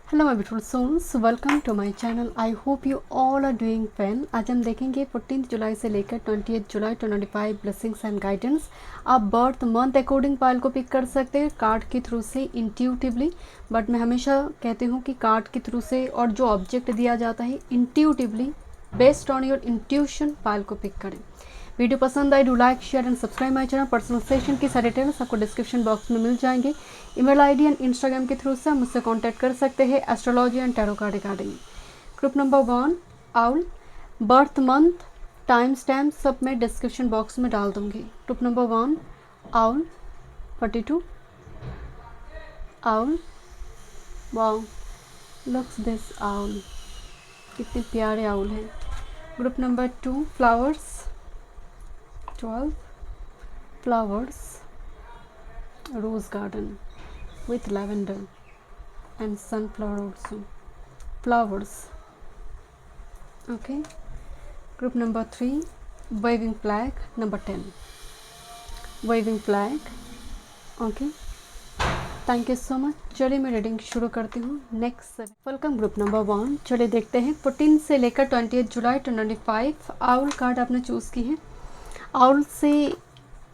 Hello my beautiful souls, welcome to my channel. I hope you all are doing well. आज हम देखेंगे 14 जुलाई से लेकर 28 जुलाई 2025 ब्लेसिंग्स एंड गाइडेंस। आप बर्थ मंथ अकॉर्डिंग पाइल को पिक कर सकते हैं कार्ड के थ्रू से इंट्यूटिवली, बट मैं हमेशा कहती हूँ कि कार्ड के थ्रू से और जो ऑब्जेक्ट दिया जाता है intuitively based on your intuition pile को पिक करें। वीडियो पसंद आए do like share and subscribe my channel. Personal session की सारे डिटेल्स आपको डिस्क्रिप्शन बॉक्स में मिल जाएंगे। ईमेल आईडी एंड इंस्टाग्राम के थ्रू से आप मुझसे कांटेक्ट कर सकते हैं astrology and tarot card regarding. Group number 1 owl, birth month time stamp सब मैं डिस्क्रिप्शन बॉक्स में डाल दूंगी। Group number 1 owl 42 owl, wow looks this owl, कितने प्यारे आउल हैं। Group number 2 flowers 12 flowers, rose garden with lavender and sunflower also, flowers. Okay, group number 3 waving flag, number 10 waving flag. Okay, thank you so much. चलिए मैं reading शुरू करती हूँ। Next welcome group number 1। चलिए देखते हैं 14 से लेकर 28 जुलाई 2025 आउल कार्ड आपने चूज़ की है। आउल से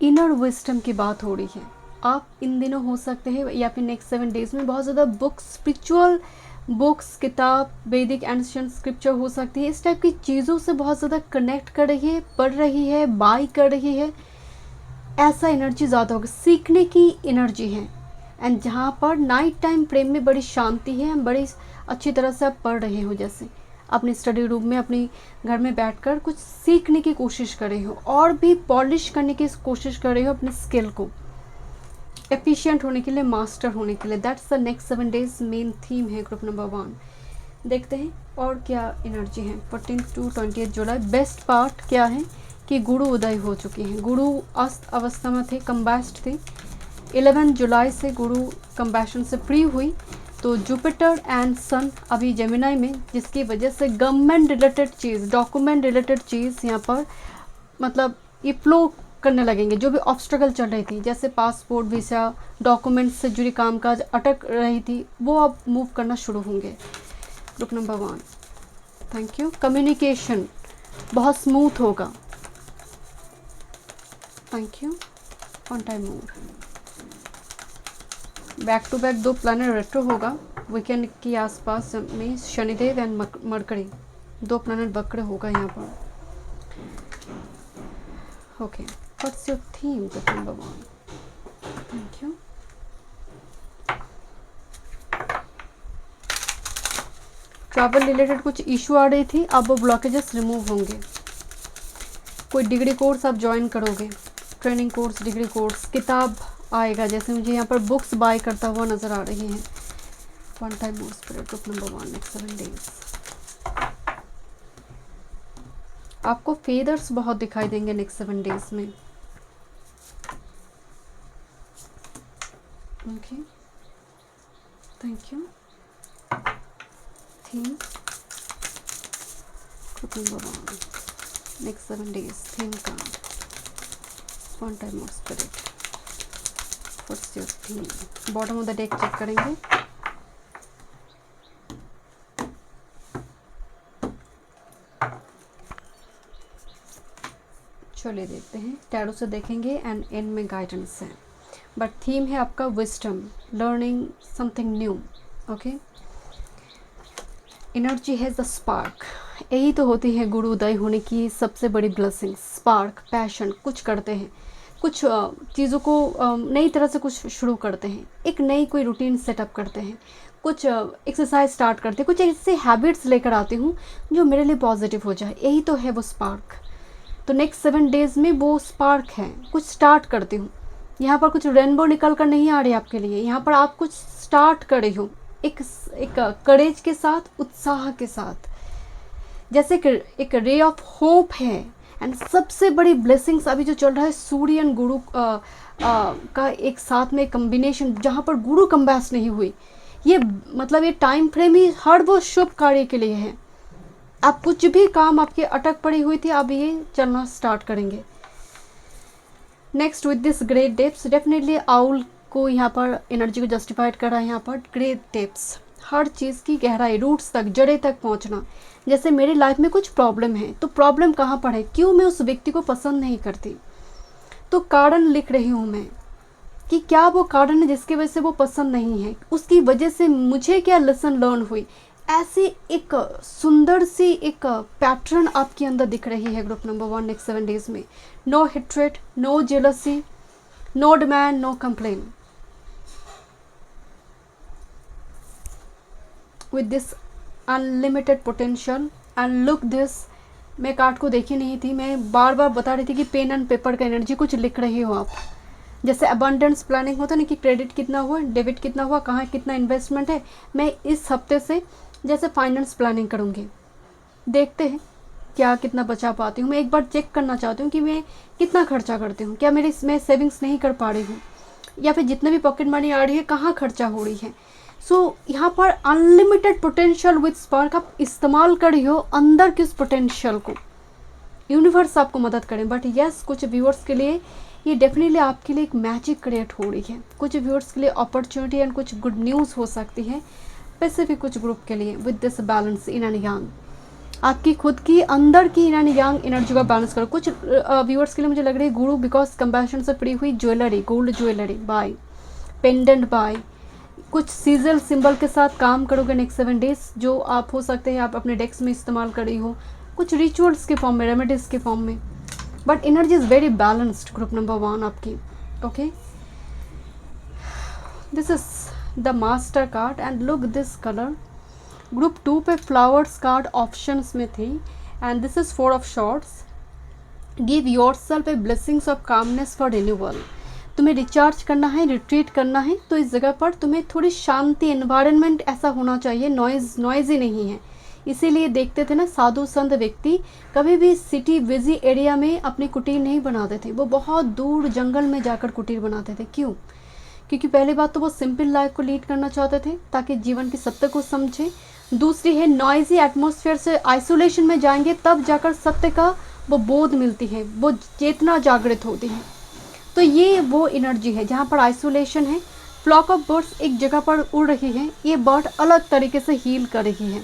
इनर विस्डम की बात हो रही है। आप इन दिनों हो सकते हैं या फिर नेक्स्ट 7 डेज में बहुत ज़्यादा बुक्स, स्पिरिचुअल बुक्स, किताब, वैदिक एंशिएंट स्क्रिप्चर हो सकती है, इस टाइप की चीज़ों से बहुत ज़्यादा कनेक्ट कर रही है, पढ़ रही है, बाई कर रही है। ऐसा एनर्जी ज़्यादा होगा, सीखने की एनर्जी है। एंड जहाँ पर नाइट टाइम प्रेम में बड़ी शांति है, बड़ी अच्छी तरह से आप पढ़ रहे हो, जैसे अपनी स्टडी रूम में अपने घर में बैठकर कुछ सीखने की कोशिश कर रहे हो और भी पॉलिश करने की कोशिश कर रहे हो अपने स्किल को, एफिशिएंट होने के लिए, मास्टर होने के लिए। That's the next 7 days main theme है ग्रुप नंबर 1। देखते हैं और क्या एनर्जी है 14 to 28 जुलाई। बेस्ट पार्ट क्या है कि गुरु उदय हो चुकी हैं। गुरु अस्त अवस्था में थे, कम्बैस्ट थे। 11 जुलाई से गुरु कम्बैशन से फ्री हुई, तो जुपिटर एंड सन अभी जेमिनाई में, जिसकी वजह से गवर्नमेंट रिलेटेड चीज़, डॉक्यूमेंट रिलेटेड चीज़ यहाँ पर मतलब ये फ्लो करने लगेंगे। जो भी ऑब्स्टेकल चल रही थी, जैसे पासपोर्ट, वीज़ा, डॉक्यूमेंट्स से जुड़ी कामकाज अटक रही थी, वो अब मूव करना शुरू होंगे। Group number 1 thank you. Communication बहुत स्मूथ होगा। Thank you. On time move. Back to back 2 planet retro होगा वीकेंड के आसपास में। शनिदेव एंड मरकरी 2 प्लैनेट वक्र होगा यहाँ पर। Okay, what's your theme group number 1? Thank you. Travel related कुछ इशू आ रही थी, अब वो ब्लॉकेजेस रिमूव होंगे। कोई डिग्री कोर्स आप ज्वाइन करोगे, ट्रेनिंग कोर्स, डिग्री कोर्स, किताब आएगा, जैसे मुझे यहाँ पर बुक्स बाय करता हुआ नज़र आ रही हैं। One time more spirit group number 1 next 7 days. आपको फेदर्स बहुत दिखाई देंगे नेक्स्ट 7 डेज में। Okay, thank you. Theme group number 1 next 7 days. Theme card one time more spirit, what's your theme? Bottom of the deck check करेंगे। चलिए देखते हैं, tarot से देखेंगे एंड एंड में गाइडेंस है, बट थीम है आपका wisdom, learning something new. Okay, energy है द स्पार्क। यही तो होती है गुरु उदय होने की सबसे बड़ी ब्लेसिंग। स्पार्क, पैशन, कुछ करते हैं, कुछ चीज़ों को नई तरह से कुछ शुरू करते हैं, एक नई कोई रूटीन सेटअप करते हैं, कुछ एक्सरसाइज स्टार्ट करते हैं, कुछ ऐसे हैबिट्स लेकर आती हूँ जो मेरे लिए पॉजिटिव हो जाए। यही तो है वो स्पार्क। तो नेक्स्ट 7 डेज में वो स्पार्क है, कुछ स्टार्ट करती हूँ। यहाँ पर कुछ रेनबो निकल कर नहीं आ रही आपके लिए, यहाँ पर आप कुछ स्टार्ट कर रही हो एक करेज के साथ, उत्साह के साथ, जैसे एक रे ऑफ होप है। एंड सबसे बड़ी ब्लेसिंग्स अभी जो चल रहा है सूर्य एंड गुरु का एक साथ में कम्बिनेशन, जहाँ पर गुरु कम्बैस नहीं हुई, ये मतलब ये टाइम फ्रेम ही हर वो शुभ कार्य के लिए है। आप कुछ भी काम आपके अटक पड़ी हुई थी, अब ये चलना स्टार्ट करेंगे। Next with this great depths, definitely owl को यहाँ पर एनर्जी को जस्टिफाइड कर रहा है। यहाँ पर ग्रेट डेप्स, हर चीज़ की गहराई, रूट्स तक, जड़े तक पहुंचना। जैसे मेरी लाइफ में कुछ प्रॉब्लम है, तो प्रॉब्लम कहाँ पर है, क्यों मैं उस व्यक्ति को पसंद नहीं करती, तो कारण लिख रही हूँ मैं कि क्या वो कारण है जिसकी वजह से वो पसंद नहीं है, उसकी वजह से मुझे क्या लेसन लर्न हुई। ऐसी एक सुंदर सी एक पैटर्न आपके अंदर दिख रही है ग्रुप नंबर 1 नेक्स्ट 7 डेज में। No hatred, no jealousy, no demand, no complain. With this unlimited potential and look this, मैं कार्ड को देखी नहीं थी, मैं बार बार बता रही थी कि पेन एंड पेपर का एनर्जी कुछ लिख रही हो आप। जैसे अबंडेंस प्लानिंग होता है ना कि क्रेडिट कितना हुआ, डेबिट कितना हुआ, कहाँ कितना इन्वेस्टमेंट है। मैं इस हफ्ते से जैसे फाइनेंस प्लानिंग करूँगी, देखते हैं क्या कितना बचा पाती हूँ। मैं एक बार चेक करना चाहती हूँ कि मैं कितना खर्चा करती हूँ, क्या मेरी मैं सेविंग्स नहीं कर पा रही हूँ, या फिर जितने भी पॉकेट मनी आ रही है कहाँ खर्चा हो रही है। सो यहाँ पर अनलिमिटेड पोटेंशियल विद स्पार्क आप इस्तेमाल करी हो अंदर के उस पोटेंशियल को, यूनिवर्स आपको मदद करें। बट यस, कुछ व्यूअर्स के लिए ये डेफिनेटली आपके लिए एक मैजिक क्रिएट हो रही है, कुछ व्यूअर्स के लिए अपॉर्चुनिटी एंड कुछ गुड न्यूज़ हो सकती है, स्पेसिफिक कुछ ग्रुप के लिए। With this balance in and yang, आपकी खुद की अंदर की इन एंड यांग एनर्जी का बैलेंस करो। कुछ व्यूअर्स के लिए मुझे लग रही है गुरु बिकॉज कंपैशन से पड़ी हुई jewellery, gold jewellery buy, pendant buy, कुछ सीजल सिंबल के साथ काम करोगे नेक्स्ट 7 डेज, जो आप हो सकते हैं आप अपने डेस्क में इस्तेमाल कर रही हो, कुछ रिचुअल्स के फॉर्म में, रेमेडीज के फॉर्म में। But energy is very balanced group number 1 आपकी। Okay, this is the master card and look this colour. Group 2 पे फ्लावर्स कार्ड ऑप्शंस में थी and this is 4 of shorts. Give your self A blessings of calmness for renewal. तुम्हें recharge करना है, retreat करना है, तो इस जगह पर तुम्हें थोड़ी शांति, एनवायरनमेंट ऐसा होना चाहिए, नॉइज़ ही नहीं है। इसीलिए देखते थे ना, साधु संत व्यक्ति कभी भी सिटी बिजी एरिया में अपनी कुटीर नहीं बनाते थे, वो बहुत दूर जंगल में जाकर कुटीर बनाते थे। क्यों? क्योंकि पहली बात तो वो सिंपल लाइफ को लीड करना चाहते थे ताकि जीवन की सत्य को समझे। दूसरी है नॉइजी एटमॉस्फेयर से आइसोलेशन में जाएंगे तब जाकर सत्य का वो बोध मिलती है, वो चेतना जागृत होती है। तो ये वो एनर्जी है जहाँ पर आइसोलेशन है। फ्लॉक ऑफ बर्ड्स एक जगह पर उड़ रही है, ये बर्ड अलग तरीके से हील कर रही है,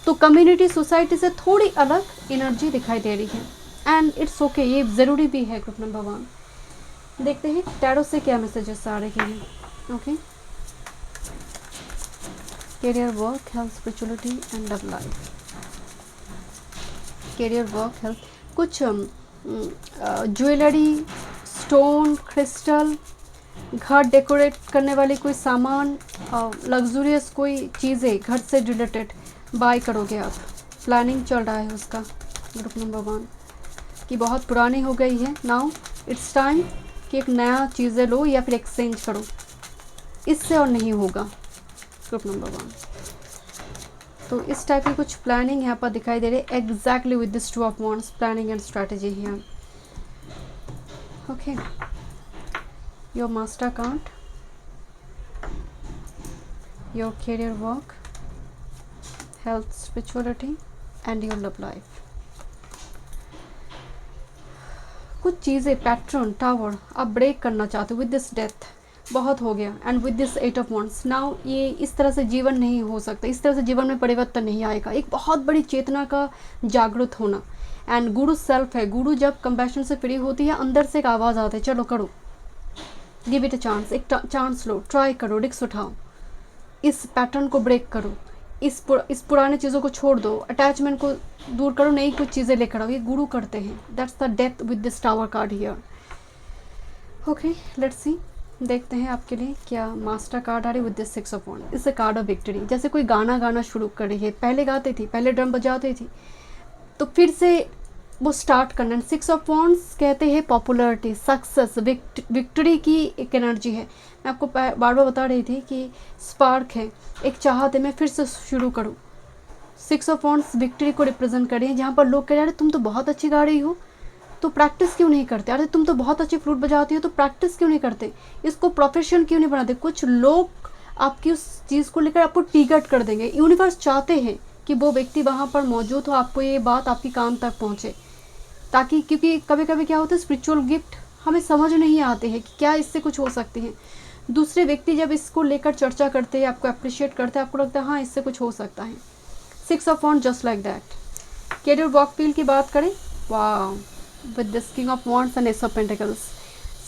तो कम्युनिटी सोसाइटी से थोड़ी अलग एनर्जी दिखाई दे रही है एंड इट्स ओके, ये ज़रूरी भी है ग्रुप नंबर 1। देखते हैं टैरो से क्या मैसेजेस आ रहे हैं। Okay, career, work, health, spirituality and love life. Career, work, health, कुछ ज्वेलरी, स्टोन, क्रिस्टल, घर डेकोरेट करने वाले कोई सामान, लग्जूरियस कोई चीज़ें घर से रिलेटेड बाय करोगे आप। प्लानिंग चल रहा है उसका ग्रुप नंबर 1 कि बहुत पुरानी हो गई है, नाउ इट्स टाइम कि एक नया चीज़ें लो या फिर एक्सचेंज करो, इससे और नहीं होगा ग्रुप नंबर 1। तो इस टाइप की कुछ प्लानिंग यहाँ पर दिखाई दे रही है exactly with this 2 of wands, planning and strategy here. Okay, your master card, your career, work, health, spirituality and your love life. कुछ चीज़ें, पैटर्न, टावर आप ब्रेक करना चाहते हो विद दिस डेथ, बहुत हो गया and with this 8 of wands now ये इस तरह से जीवन नहीं हो सकता, इस तरह से जीवन में परिवर्तन नहीं आएगा। एक बहुत बड़ी चेतना का जागृत होना एंड गुरु सेल्फ है। गुरु जब कंपैशन से फ्री होती है, अंदर से एक आवाज़ आती है, चलो करो, गिव इट अ चांस, एक चांस लो, ट्राई करो, रिस्क उठाओ, इस पैटर्न को ब्रेक करो, इस पुराने चीज़ों को छोड़ दो, अटैचमेंट को दूर करो, नई कुछ चीज़ें लेकर आओ। ये गुरु करते हैं। That's the death with this tower card here. Okay, let's see, देखते हैं आपके लिए क्या मास्टर कार्ड आ रही है with this 6 of wands. It's a card of victory. जैसे कोई गाना गाना शुरू कर रही है, पहले गाती थी, पहले ड्रम बजाती थी, तो फिर से वो स्टार्ट करना। 6 ऑफ वांड्स कहते हैं पॉपुलरिटी, सक्सेस, विक्ट्री की एक एनर्जी है। मैं आपको बार बार बता रही थी कि स्पार्क है, एक चाहत है मैं फिर से शुरू करूँ। 6 ऑफ वांड्स विक्ट्री को रिप्रेजेंट कर रही है, जहाँ पर लोग कह रहे हैं तुम तो बहुत अच्छी गा रही हो, तो प्रैक्टिस क्यों नहीं करते? अरे तुम तो बहुत अच्छी फ्लूट बजाती हो, तो प्रैक्टिस क्यों नहीं करते? इसको प्रोफेशन क्यों नहीं बनाते? कुछ लोग आपकी उस चीज़ को लेकर आपको टिकट कर देंगे। यूनिवर्स चाहते हैं कि वो व्यक्ति वहाँ पर मौजूद हो, आपको ये बात आपकी कान तक पहुँचे, ताकि क्योंकि कभी कभी क्या होता है स्पिरिचुअल गिफ्ट हमें समझ नहीं आते हैं कि क्या इससे कुछ हो सकती है। दूसरे व्यक्ति जब इसको लेकर चर्चा करते हैं, आपको अप्रिशिएट करते हैं, आपको लगता है हाँ इससे कुछ हो सकता है। 6 of wands just like that. Career work field की बात करें, वाह, with this king of wands and ace of pentacles.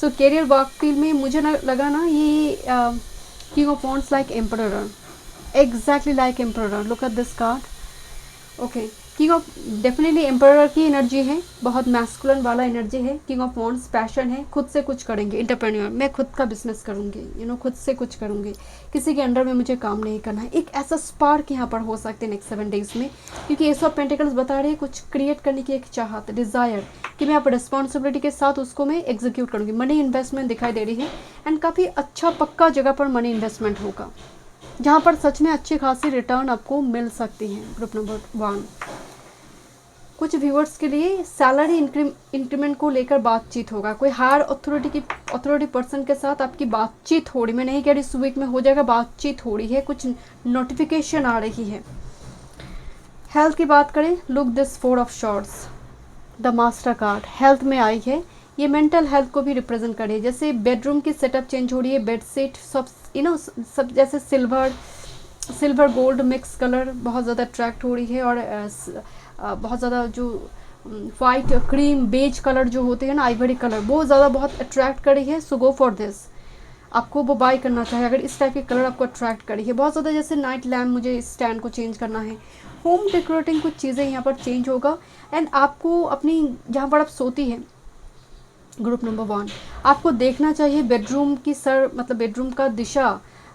So career work field में मुझे लगा ना ये king of wands like emperor, exactly like emperor. Look at this card. Okay, king of definitely emperor की एनर्जी है, बहुत masculine वाला energy है। किंग ऑफ वॉन्ड्स पैशन है, खुद से कुछ करेंगे, एंटरप्रेन्योर, मैं खुद का बिजनेस करूँगी, खुद से कुछ करूँगी, किसी के अंडर में मुझे काम नहीं करना है। एक ऐसा स्पार्क यहाँ पर हो सकते हैं नेक्स्ट 7 डेज में, क्योंकि एस ऑफ पेंटिकल्स बता रहे हैं कुछ क्रिएट करने की एक चाहत, डिज़ायर, कि मैं यहाँ पर रिस्पॉन्सिबिलिटी के साथ उसको मैं एग्जीक्यूट करूँगी। मनी इन्वेस्टमेंट दिखाई दे रही है एंड काफ़ी अच्छा पक्का जगह पर मनी इन्वेस्टमेंट होगा, जहाँ पर सच में अच्छी खासी रिटर्न आपको मिल सकती है। ग्रुप नंबर 1, कुछ व्यूअर्स के लिए सैलरी इंक्रीमेंट को लेकर बातचीत होगा। कोई हायर अथॉरिटी पर्सन के साथ आपकी बातचीत हो रही, मैं नहीं कह रही इस वीक में हो जाएगा, बातचीत हो रही है, कुछ नोटिफिकेशन आ रही है। हेल्थ की बात करें, look this 4 of shorts, the master card health में आई है। ये मेंटल हेल्थ को भी रिप्रेजेंट कर रही है। जैसे बेडरूम की सेटअप चेंज हो रही है, बेडशीट सब सब जैसे सिल्वर गोल्ड मिक्स कलर बहुत ज़्यादा अट्रैक्ट हो रही है, और बहुत ज़्यादा जो वाइट क्रीम बेज कलर जो होते हैं ना, आइवरी कलर, वो ज़्यादा बहुत अट्रैक्ट कर रही है। सो गो फॉर दिस, आपको वो बाय करना चाहिए अगर इस टाइप के कलर आपको अट्रैक्ट कर रही है बहुत ज़्यादा। जैसे नाइट लैम्प, मुझे इस स्टैंड को चेंज करना है, होम डेकोरेटिंग कुछ चीज़ें यहाँ पर चेंज होगा। एंड आपको अपनी जहाँ पर आप सोती हैं, ग्रुप नंबर 1, आपको देखना चाहिए बेडरूम की मतलब बेडरूम का दिशा,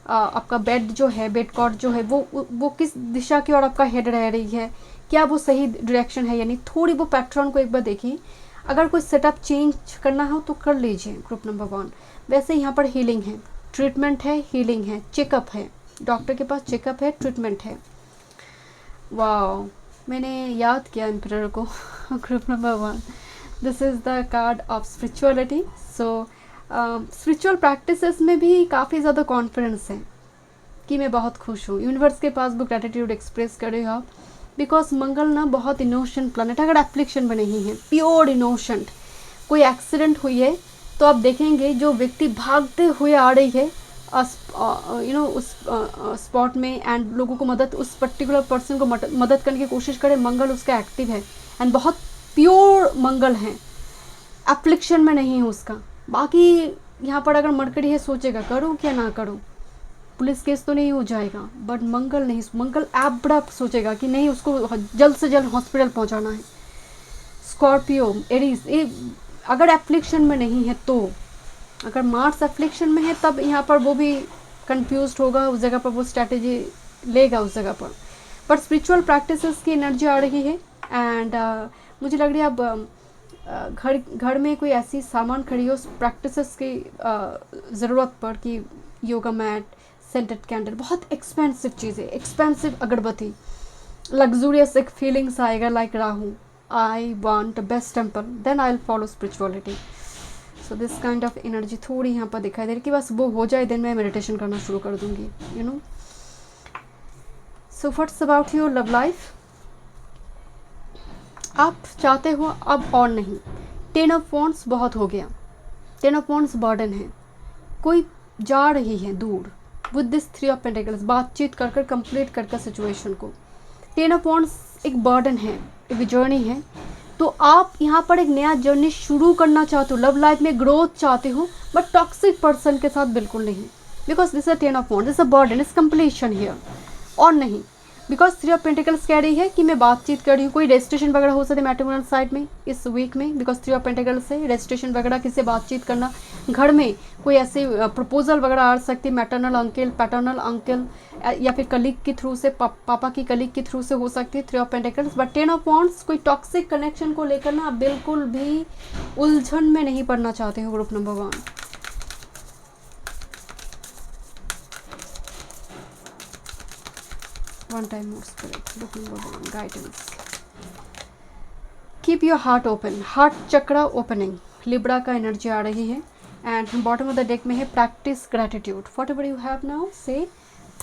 आपका बेड जो है, बेड कॉट जो है, वो किस दिशा की ओर आपका हेड रह रही है, क्या वो सही डायरेक्शन है, यानी थोड़ी वो पैटर्न को एक बार देखिए। अगर कोई सेटअप चेंज करना हो तो कर लीजिए, ग्रुप नंबर 1। वैसे यहाँ पर हीलिंग है, ट्रीटमेंट है, हीलिंग है, चेकअप है, डॉक्टर के पास चेकअप है, ट्रीटमेंट है। वाह, मैंने याद किया एम्परर को। Group number 1, this is the card of spirituality. So spiritual practices में भी काफ़ी ज़्यादा कॉन्फिडेंस है कि मैं बहुत खुश हूँ। यूनिवर्स के पास वो ग्रैटिट्यूड एक्सप्रेस करे हो आप, बिकॉज मंगल ना बहुत इनोसेंट प्लानट, अगर एप्लिकेशन में नहीं है, प्योर इनोसेंट। कोई एक्सीडेंट हुई है तो आप देखेंगे जो व्यक्ति भागते हुए आ रही है उस स्पॉट में, एंड लोगों को मदद, उस पर्टिकुलर पर्सन को मदद करने की कोशिश करे, मंगल उसका एक्टिव है एंड बहुत प्योर मंगल है, एप्लिकेशन में नहीं है उसका। बाकी यहाँ पर अगर मरकरी है, सोचेगा करूँ क्या ना करूँ, पुलिस केस तो नहीं हो जाएगा, बट मंगल नहीं, मंगल एब्रप्ट सोचेगा कि नहीं, उसको जल्द से जल्द हॉस्पिटल पहुंचाना है। स्कॉर्पियो, एरीज, ये अगर एप्लिकेशन में नहीं है तो, अगर मार्स एप्लिकेशन में है तब यहाँ पर वो भी कंफ्यूज होगा, उस जगह पर वो स्ट्रैटेजी लेगा उस जगह पर। बट स्पिरिचुअल प्रैक्टिसेस की एनर्जी आ रही है एंड मुझे लग रही है अब घर में कोई ऐसी सामान खड़ी हो प्रैक्टिसेस की ज़रूरत पर, कि योगा मैट, सेंटेड कैंडल, बहुत एक्सपेंसिव चीज़ें, एक्सपेंसिव अगरबत्ती, लग्जूरियस एक फीलिंग्स आएगा, like Rahu, I want best temple, then I will follow spirituality. So this kind of energy थोड़ी यहाँ पर दिखाई दे रही कि बस वो हो जाए, देन मैं मेडिटेशन करना शुरू कर दूँगी, you know. So what's about your love life, आप चाहते हो अब और नहीं। 10 ऑफ वॉन्ड्स बहुत हो गया, 10 ऑफ वॉन्ड्स बर्डन है, कोई जा रही है दूर। विद दिस 3 ऑफ पेंटिकल्स, बातचीत कर कर कंप्लीट कर सिचुएशन को। 10 ऑफ वॉन्ड्स एक बर्डन है, एक जर्नी है, तो आप यहाँ पर एक नया जर्नी शुरू करना चाहते हो, लव लाइफ में ग्रोथ चाहते हो, बट टॉक्सिक पर्सन के साथ बिल्कुल नहीं, because this is 10 of wands, this a burden, is completion here, और नहीं। बिकॉज 3 ऑफ पेंटिकल्स कह रही है कि मैं बातचीत कर रही हूँ, कोई रजिस्ट्रेशन वगैरह हो सकते मैट्रिमोनियल साइड में इस वीक में, बिकॉज 3 ऑफ पेंटिकल्स से रजिस्ट्रेशन वगैरह, किसी से बातचीत करना, घर में कोई ऐसे प्रपोजल वगैरह आ सकती है, मैटरनल अंकल, पैटर्नल अंकल, या फिर कलीग के थ्रू से, पापा की कलीग के थ्रू से हो सकती है 3 of pentacles. But 10 of wands, कोई टॉक्सिक कनेक्शन को लेकर ना आप बिल्कुल भी उलझन में नहीं पड़ना चाहते हो, group number 1। One time more spirit, book number 1, guidance. Keep your heart open, heart chakra opening, Libra का एनर्जी आ रही है and bottom of the deck में है practice gratitude, whatever you have now से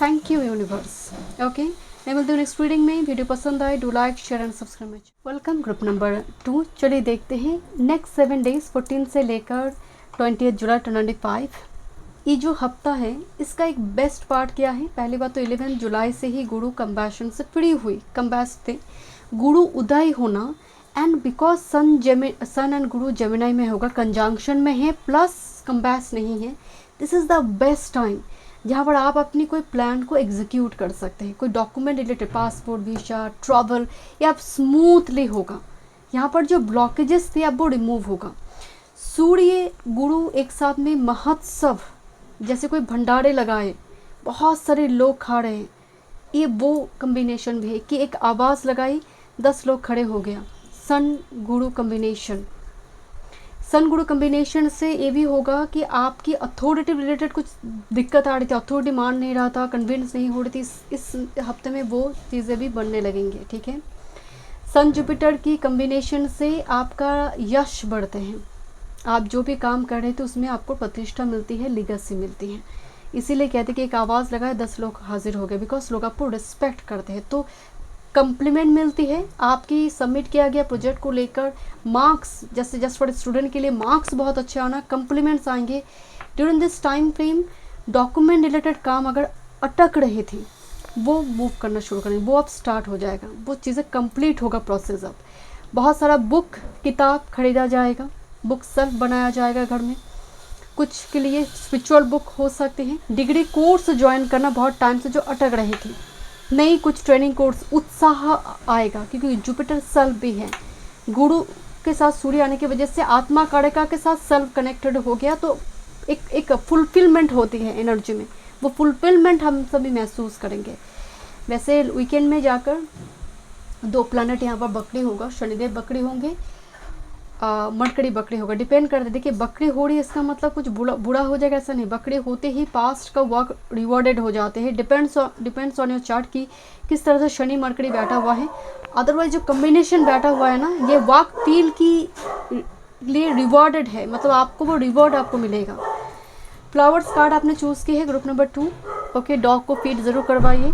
थैंक यू यूनिवर्स। ओके, मैं मिलती हूँ next reading में। वीडियो पसंद आए do like share and subscribe. Welcome group number 2। चलिए देखते हैं नेक्स्ट 7 डेज 14 से लेकर 20 जुलाई 2025 ये जो हफ्ता है इसका एक बेस्ट पार्ट क्या है? पहली बात तो 11 जुलाई से ही गुरु कंबैशन से फ्री हुई, कंबैस्ट थे, गुरु उदय होना, and because sun and Guru Gemini में होगा, कंजंक्शन में है, प्लस कंबैस नहीं है। This is the best time जहाँ पर आप अपनी कोई प्लान को एग्जीक्यूट कर सकते हैं। कोई document related, passport, visa, travel, ये आप स्मूथली होगा। यहाँ पर जो ब्लॉकेजेस थे अब वो रिमूव होगा। सूर्य गुरु एक साथ में महोत्सव, जैसे कोई भंडारे लगाए, बहुत सारे लोग खा रहे हैं, ये वो कम्बिनेशन भी है कि एक आवाज़ लगाई 10 लोग खड़े हो गया। सन गुरु कम्बिनेशन, सन गुरु कम्बिनेशन से ये भी होगा कि आपकी अथॉरिटी रिलेटेड कुछ दिक्कत आ रही थी, अथॉरिटी मान नहीं रहा था, कन्विंस नहीं हो रही थी, इस हफ्ते में वो चीज़ें भी बनने लगेंगे। ठीक है, सन जुपिटर की कम्बिनेशन से आपका यश बढ़ते हैं, आप जो भी काम कर रहे थे उसमें आपको प्रतिष्ठा मिलती है, लीगेसी मिलती है। इसीलिए कहते हैं कि एक आवाज़ लगाए 10 लोग हाजिर हो गए, बिकॉज लोग आपको रिस्पेक्ट करते हैं। तो कम्प्लीमेंट मिलती है, आपकी सबमिट किया गया प्रोजेक्ट को लेकर मार्क्स, जैसे जस्ट फॉर स्टूडेंट के लिए मार्क्स बहुत अच्छे आना, कम्प्लीमेंट्स आएंगे। During this time frame document related काम अगर अटक रहे थे वो मूव करना शुरू करेंगे, वो अब स्टार्ट हो जाएगा, वो चीज़ें कंप्लीट होगा प्रोसेस। अब बहुत सारा बुक किताब खरीदा जाएगा, बुक सेल्फ बनाया जाएगा घर में, कुछ के लिए स्पिरिचुअल बुक हो सकते हैं, डिग्री कोर्स ज्वाइन करना बहुत टाइम से जो अटक रही थी, नई कुछ ट्रेनिंग कोर्स, उत्साह आएगा क्योंकि जुपिटर सेल्फ भी है, गुरु के साथ सूर्य आने की वजह से आत्मा कारका के साथ सेल्फ कनेक्टेड हो गया, तो एक फुलफिलमेंट होती है एनर्जी में, वो फुलफिलमेंट हम सभी महसूस करेंगे। वैसे वीकेंड में जाकर 2 प्लैनेट यहाँ पर बकरी होगा, शनिदेव बकरी होंगे, मरकरी बकरी होगा, डिपेंड करते। देखिए बकरी हो रही है इसका मतलब कुछ बुरा हो जाएगा ऐसा नहीं, बकरी होते ही पास्ट का वर्क रिवॉर्डेड हो जाते हैं। डिपेंड्स ऑन योर चार्ट की किस तरह से शनि मरकरी बैठा हुआ है। अदरवाइज जो कम्बिनेशन बैठा हुआ है ना, ये वाक फील की लिए रिवॉर्डेड है, मतलब आपको वो रिवॉर्ड आपको मिलेगा। फ्लावर्स कार्ड आपने चूज़ की है ग्रुप नंबर 2। ओके, डॉग को फीड ज़रूर करवाइए।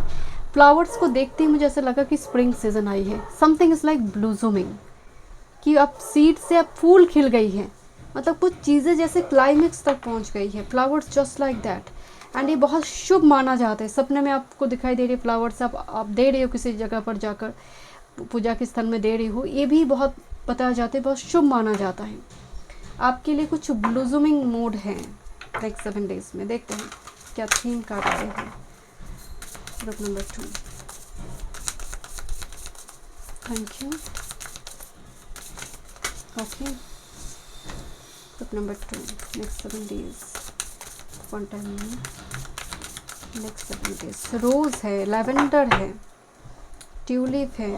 फ्लावर्स को देखते ही मुझे ऐसा लगा कि स्प्रिंग सीजन आई है, समथिंग इज़ लाइक ब्लूजूमिंग, कि अब सीड से अब फूल खिल गई है, मतलब कुछ चीज़ें जैसे क्लाइमेक्स तक पहुंच गई है। Flowers just like that, and ये बहुत शुभ माना जाता है। सपने में आपको दिखाई दे रही है फ्लावर्स, आप दे रहे हो किसी जगह पर जाकर, पूजा के स्थल में दे रही हो, ये भी बहुत बताया जाता है, बहुत शुभ माना जाता है। आपके लिए कुछ ब्लूजूमिंग मूड है नेक्स्ट 7 डेज में। देखते हैं क्या थीम कार्ड आ रही है group number 2। Thank you. Okay, group number 2 next 7 days, one time next 7 days. Rose है, लैवेंडर है, ट्यूलिप है,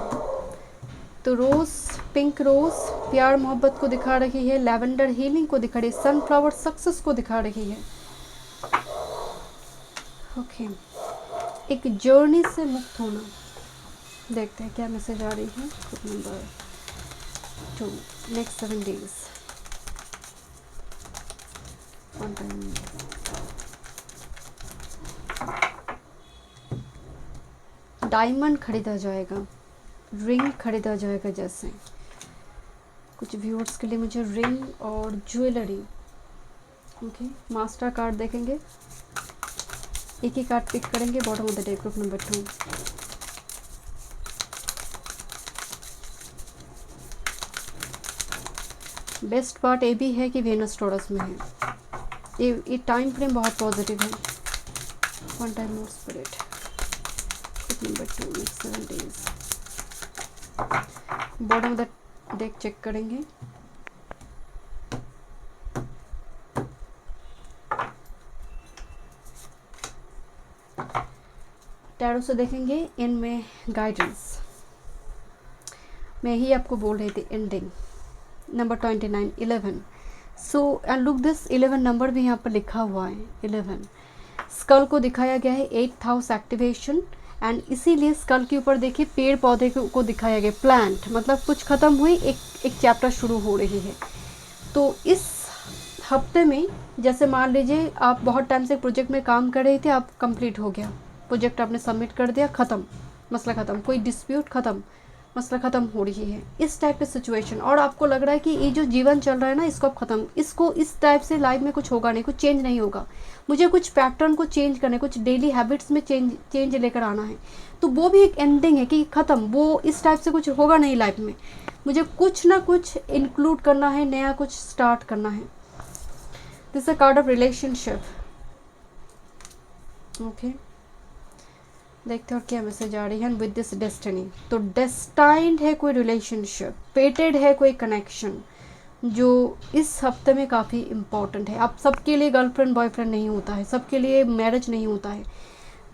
तो रोज़, पिंक रोज़ प्यार मोहब्बत को दिखा रही है, लैवेंडर हीलिंग को दिखा रही है, सनफ्लावर सक्सेस को दिखा रही है। ओके, एक जर्नी से मुक्त होना। देखते हैं क्या मैसेज आ रही है group number 2 next 7 days, one time. Diamond खरीदा जाएगा, रिंग खरीदा जाएगा, जैसे कुछ व्यूअर्स के लिए मुझे रिंग और ज्वेलरी। ओके, मास्टर कार्ड देखेंगे, एक ही कार्ड पिक करेंगे, bottom of the day group number 2। Best part ये भी है कि वेनस टॉरस में है, ये टाइम फ्रेम बहुत पॉजिटिव है। One time more spirit group number 2 next 7 days. Bottom of the deck check करेंगे, टैरो से देखेंगे, इनमें गाइडेंस। मैं ही आपको बोल रही थी ending number 29 11। So and look this 11 number भी यहाँ पर लिखा हुआ है 11। स्कल को दिखाया गया है 8th हाउस एक्टिवेशन, एंड इसीलिए स्कल के ऊपर देखिए पेड़ पौधे को दिखाया गया, प्लांट, मतलब कुछ ख़त्म हुई, एक चैप्टर शुरू हो रही है। तो इस हफ्ते में जैसे मान लीजिए आप बहुत टाइम से प्रोजेक्ट में काम कर रहे थे, आप कंप्लीट हो गया प्रोजेक्ट, आपने सबमिट कर दिया, ख़त्म, मसला ख़त्म, कोई डिस्प्यूट ख़त्म, मसला ख़त्म हो रही है, इस टाइप की सिचुएशन। और आपको लग रहा है कि ये जो जीवन चल रहा है ना, इसको अब ख़त्म, इसको इस टाइप से लाइफ में कुछ होगा नहीं, कुछ चेंज नहीं होगा, मुझे कुछ पैटर्न को चेंज करना है, कुछ डेली हैबिट्स में चेंज लेकर आना है। तो वो भी एक एंडिंग है कि ख़त्म, वो इस टाइप से कुछ होगा नहीं लाइफ में, मुझे कुछ ना कुछ इंक्लूड करना है, नया कुछ स्टार्ट करना है। This a card of relationship. Okay, देखते हैं और क्या मैसेज आ रही है। विद दिस डेस्टिनी, तो डेस्टाइंड है कोई रिलेशनशिप, पेटेड है कोई कनेक्शन जो इस हफ्ते में काफ़ी इम्पॉर्टेंट है। आप सबके लिए गर्लफ्रेंड बॉयफ्रेंड नहीं होता है, सबके लिए मैरिज नहीं होता है।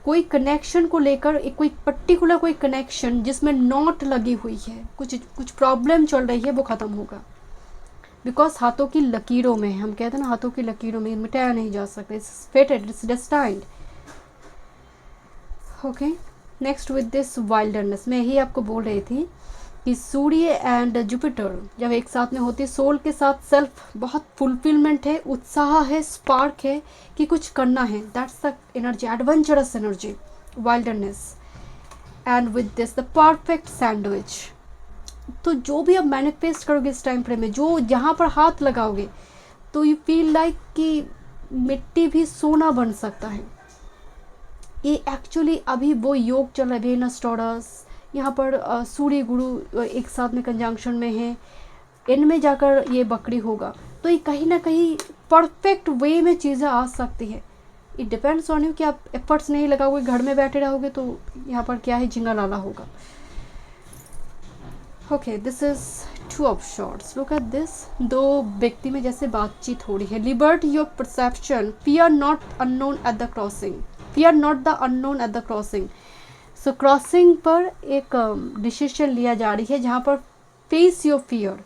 कोई कनेक्शन को लेकर एक कोई पर्टिकुलर कोई कनेक्शन जिसमें नॉट लगी हुई है, कुछ प्रॉब्लम चल रही है, वो ख़त्म होगा। बिकॉज हाथों की लकीरों में, हम कहते हैं ना हाथों की लकीरों में, मिटाया नहीं जा सकता। It's फेटेड, it's destined. Okay, next with this wildness, मैं यही आपको बोल रही थी कि सूर्य एंड जुपिटर जब एक साथ में होती है, सोल के साथ सेल्फ, बहुत फुलफिलमेंट है, उत्साह है, स्पार्क है कि कुछ करना है। That's the energy, adventurous energy, wildness. And with this the perfect sandwich. तो जो भी आप मैनिफेस्ट करोगे इस टाइम फ्रेम में, जो जहाँ पर हाथ लगाओगे, तो यू फील लाइक कि मिट्टी भी सोना बन सकता है। ये एक्चुअली अभी वो योग चल रहा है, वेनस टॉरस, यहाँ पर सूर्य गुरु एक साथ में कंजंक्शन में है, इनमें जाकर ये बकरी होगा। तो ये कहीं ना कहीं परफेक्ट वे में चीज़ें आ सकती है। इट डिपेंड्स ऑन यू कि आप एफर्ट्स नहीं लगाओगे, घर में बैठे रहोगे, तो यहाँ पर क्या है, झिंगा लाला होगा। Okay, this is two of swords. Look at this, दो व्यक्ति में जैसे बातचीत हो रही है। Liberate your perception, fear not unknown at the crossing, fear not the unknown at the crossing. So crossing पर एक डिसीजन लिया जा रही है जहाँ पर फेस योर फियर।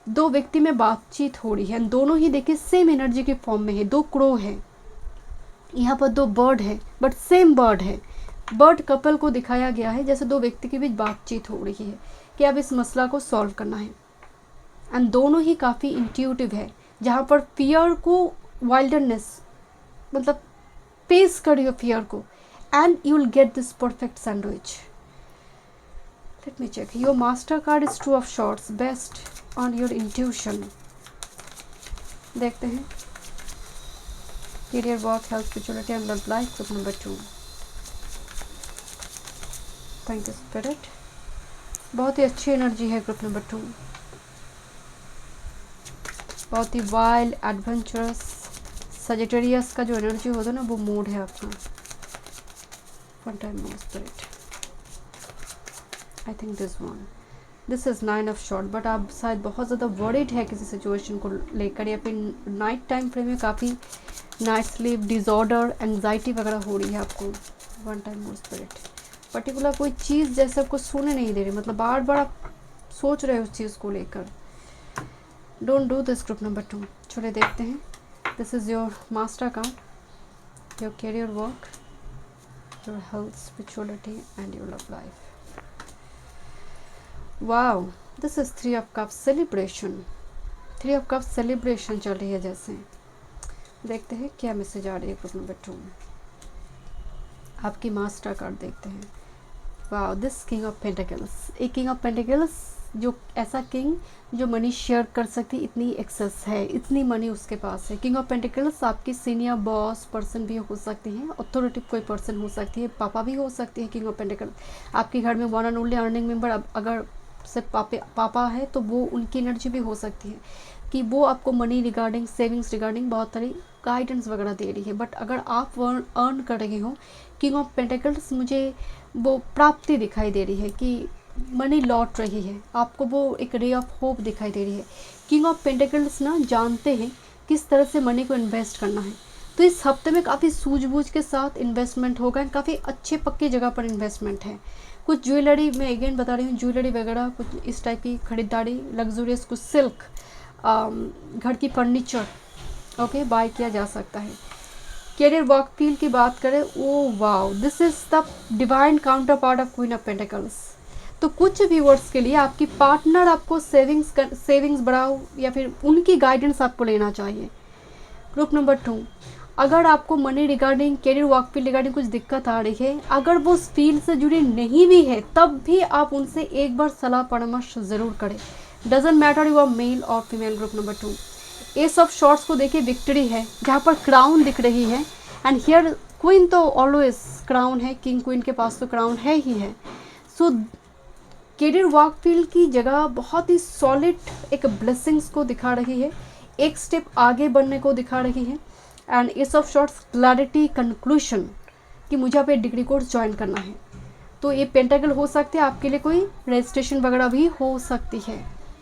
दो व्यक्ति में बातचीत हो रही है, दोनों ही देखिए सेम एनर्जी के फॉर्म में है। दो क्रो है, यहाँ पर दो बर्ड है, बट सेम बर्ड है। बर्ड कपल को दिखाया गया है, जैसे दो व्यक्ति के बीच बातचीत हो रही है कि अब इस मसला को सॉल्व करना है। एंड दोनों ही काफ़ी इंट्यूटिव है, जहाँ पर फियर को वाइल्डनेस, मतलब फेस करियो फियर को, and you will get this perfect sandwich. Let me check, your master card is two of swords, based on your intuition. देखते हैं career, work, health, spirituality and love life, group number 2। Thank you spirit, बहुत ही अच्छी energy है group number 2, बहुत ही wild, adventurous, Sagittarius का जो energy होता है ना, वो मूड है आपका। One time more spirit, I think this one, this is 9 of short. But आप शायद बहुत ज़्यादा वरीड है किसी सिचुएशन को लेकर, या फिर नाइट टाइम फ्रेम में काफ़ी नाइट स्लीप डिसऑर्डर, एंग्जाइटी वगैरह हो रही है आपको। One time more spirit, particular कोई चीज़ जैसे आपको सोने नहीं दे रही, मतलब बार बार आप सोच रहे हो उस चीज़ को लेकर। Don't do this group number 2। चलिए देखते हैं, this is your master card, your career, work, your health, spirituality and your love life. Wow, this is 3 of cups, celebration. 3 of cups celebration चल रही है जैसे। देखते हैं क्या मैसेज आ रही है ग्रुप नंबर 2 में। आपकी मास्टर कार्ड देखते हैं। Wow, this king of pentacles, एक किंग ऑफ पेंटिकल्स, जो ऐसा किंग जो मनी शेयर कर सकती, इतनी एक्सेस है, इतनी मनी उसके पास है। किंग ऑफ पेंटिकल्स आपकी सीनियर बॉस पर्सन भी हो सकती हैं, अथॉरिटी कोई पर्सन हो सकती है, पापा भी हो सकती है। किंग ऑफ पेंटिकल्स आपके घर में one and only earning member, अगर सिर्फ पापा है तो वो उनकी एनर्जी भी हो सकती है कि वो आपको मनी रिगार्डिंग, सेविंग्स रिगार्डिंग बहुत सारी गाइडेंस वगैरह दे रही है। बट अगर आप अर्न कर रहे हो, किंग ऑफ पेंटिकल्स मुझे वो प्राप्ति दिखाई दे रही है कि मनी लौट रही है आपको, वो एक रे ऑफ होप दिखाई दे रही है। किंग ऑफ पेंटिकल्स ना जानते हैं किस तरह से मनी को इन्वेस्ट करना है, तो इस हफ्ते में काफ़ी सूझबूझ के साथ इन्वेस्टमेंट होगा, काफ़ी अच्छे पक्के जगह पर इन्वेस्टमेंट है। कुछ ज्वेलरी, मैं अगेन बता रही हूँ, ज्वेलरी वगैरह कुछ इस टाइप की खरीदारी, लग्जूरियस, कुछ सिल्क, घर की फर्नीचर, ओके, बाय किया जा सकता है। कैरियर, वर्क फील्ड की बात करें, oh wow, this is the divine counter part of queen of pentacles. तो कुछ व्यूअर्स के लिए आपकी पार्टनर आपको सेविंग्स बढ़ाओ, या फिर उनकी गाइडेंस आपको लेना चाहिए। ग्रुप नंबर 2, अगर आपको money regarding, career, work field regarding कुछ दिक्कत आ रही है, अगर वो उस फील्ड से जुड़ी नहीं भी है, तब भी आप उनसे एक बार सलाह परामर्श ज़रूर करें। Doesn't matter you are male और female. Group number 2, ace of swords को देखिए विक्ट्री है, जहाँ पर क्राउन दिख रही है, एंड हियर क्वीन तो ऑलवेज क्राउन है, किंग क्वीन के पास तो क्राउन है ही है। सो कैरियर वर्क फील्ड की जगह बहुत ही सॉलिड एक ब्लेसिंग्स को दिखा रही है, एक स्टेप आगे बढ़ने को दिखा रही है। And ace of shorts clarity, conclusion कि मुझे आप एक डिग्री कोर्स ज्वाइन करना है। तो ये पेंटाकल हो सकते हैं आपके लिए, कोई रजिस्ट्रेशन वगैरह भी हो सकती है,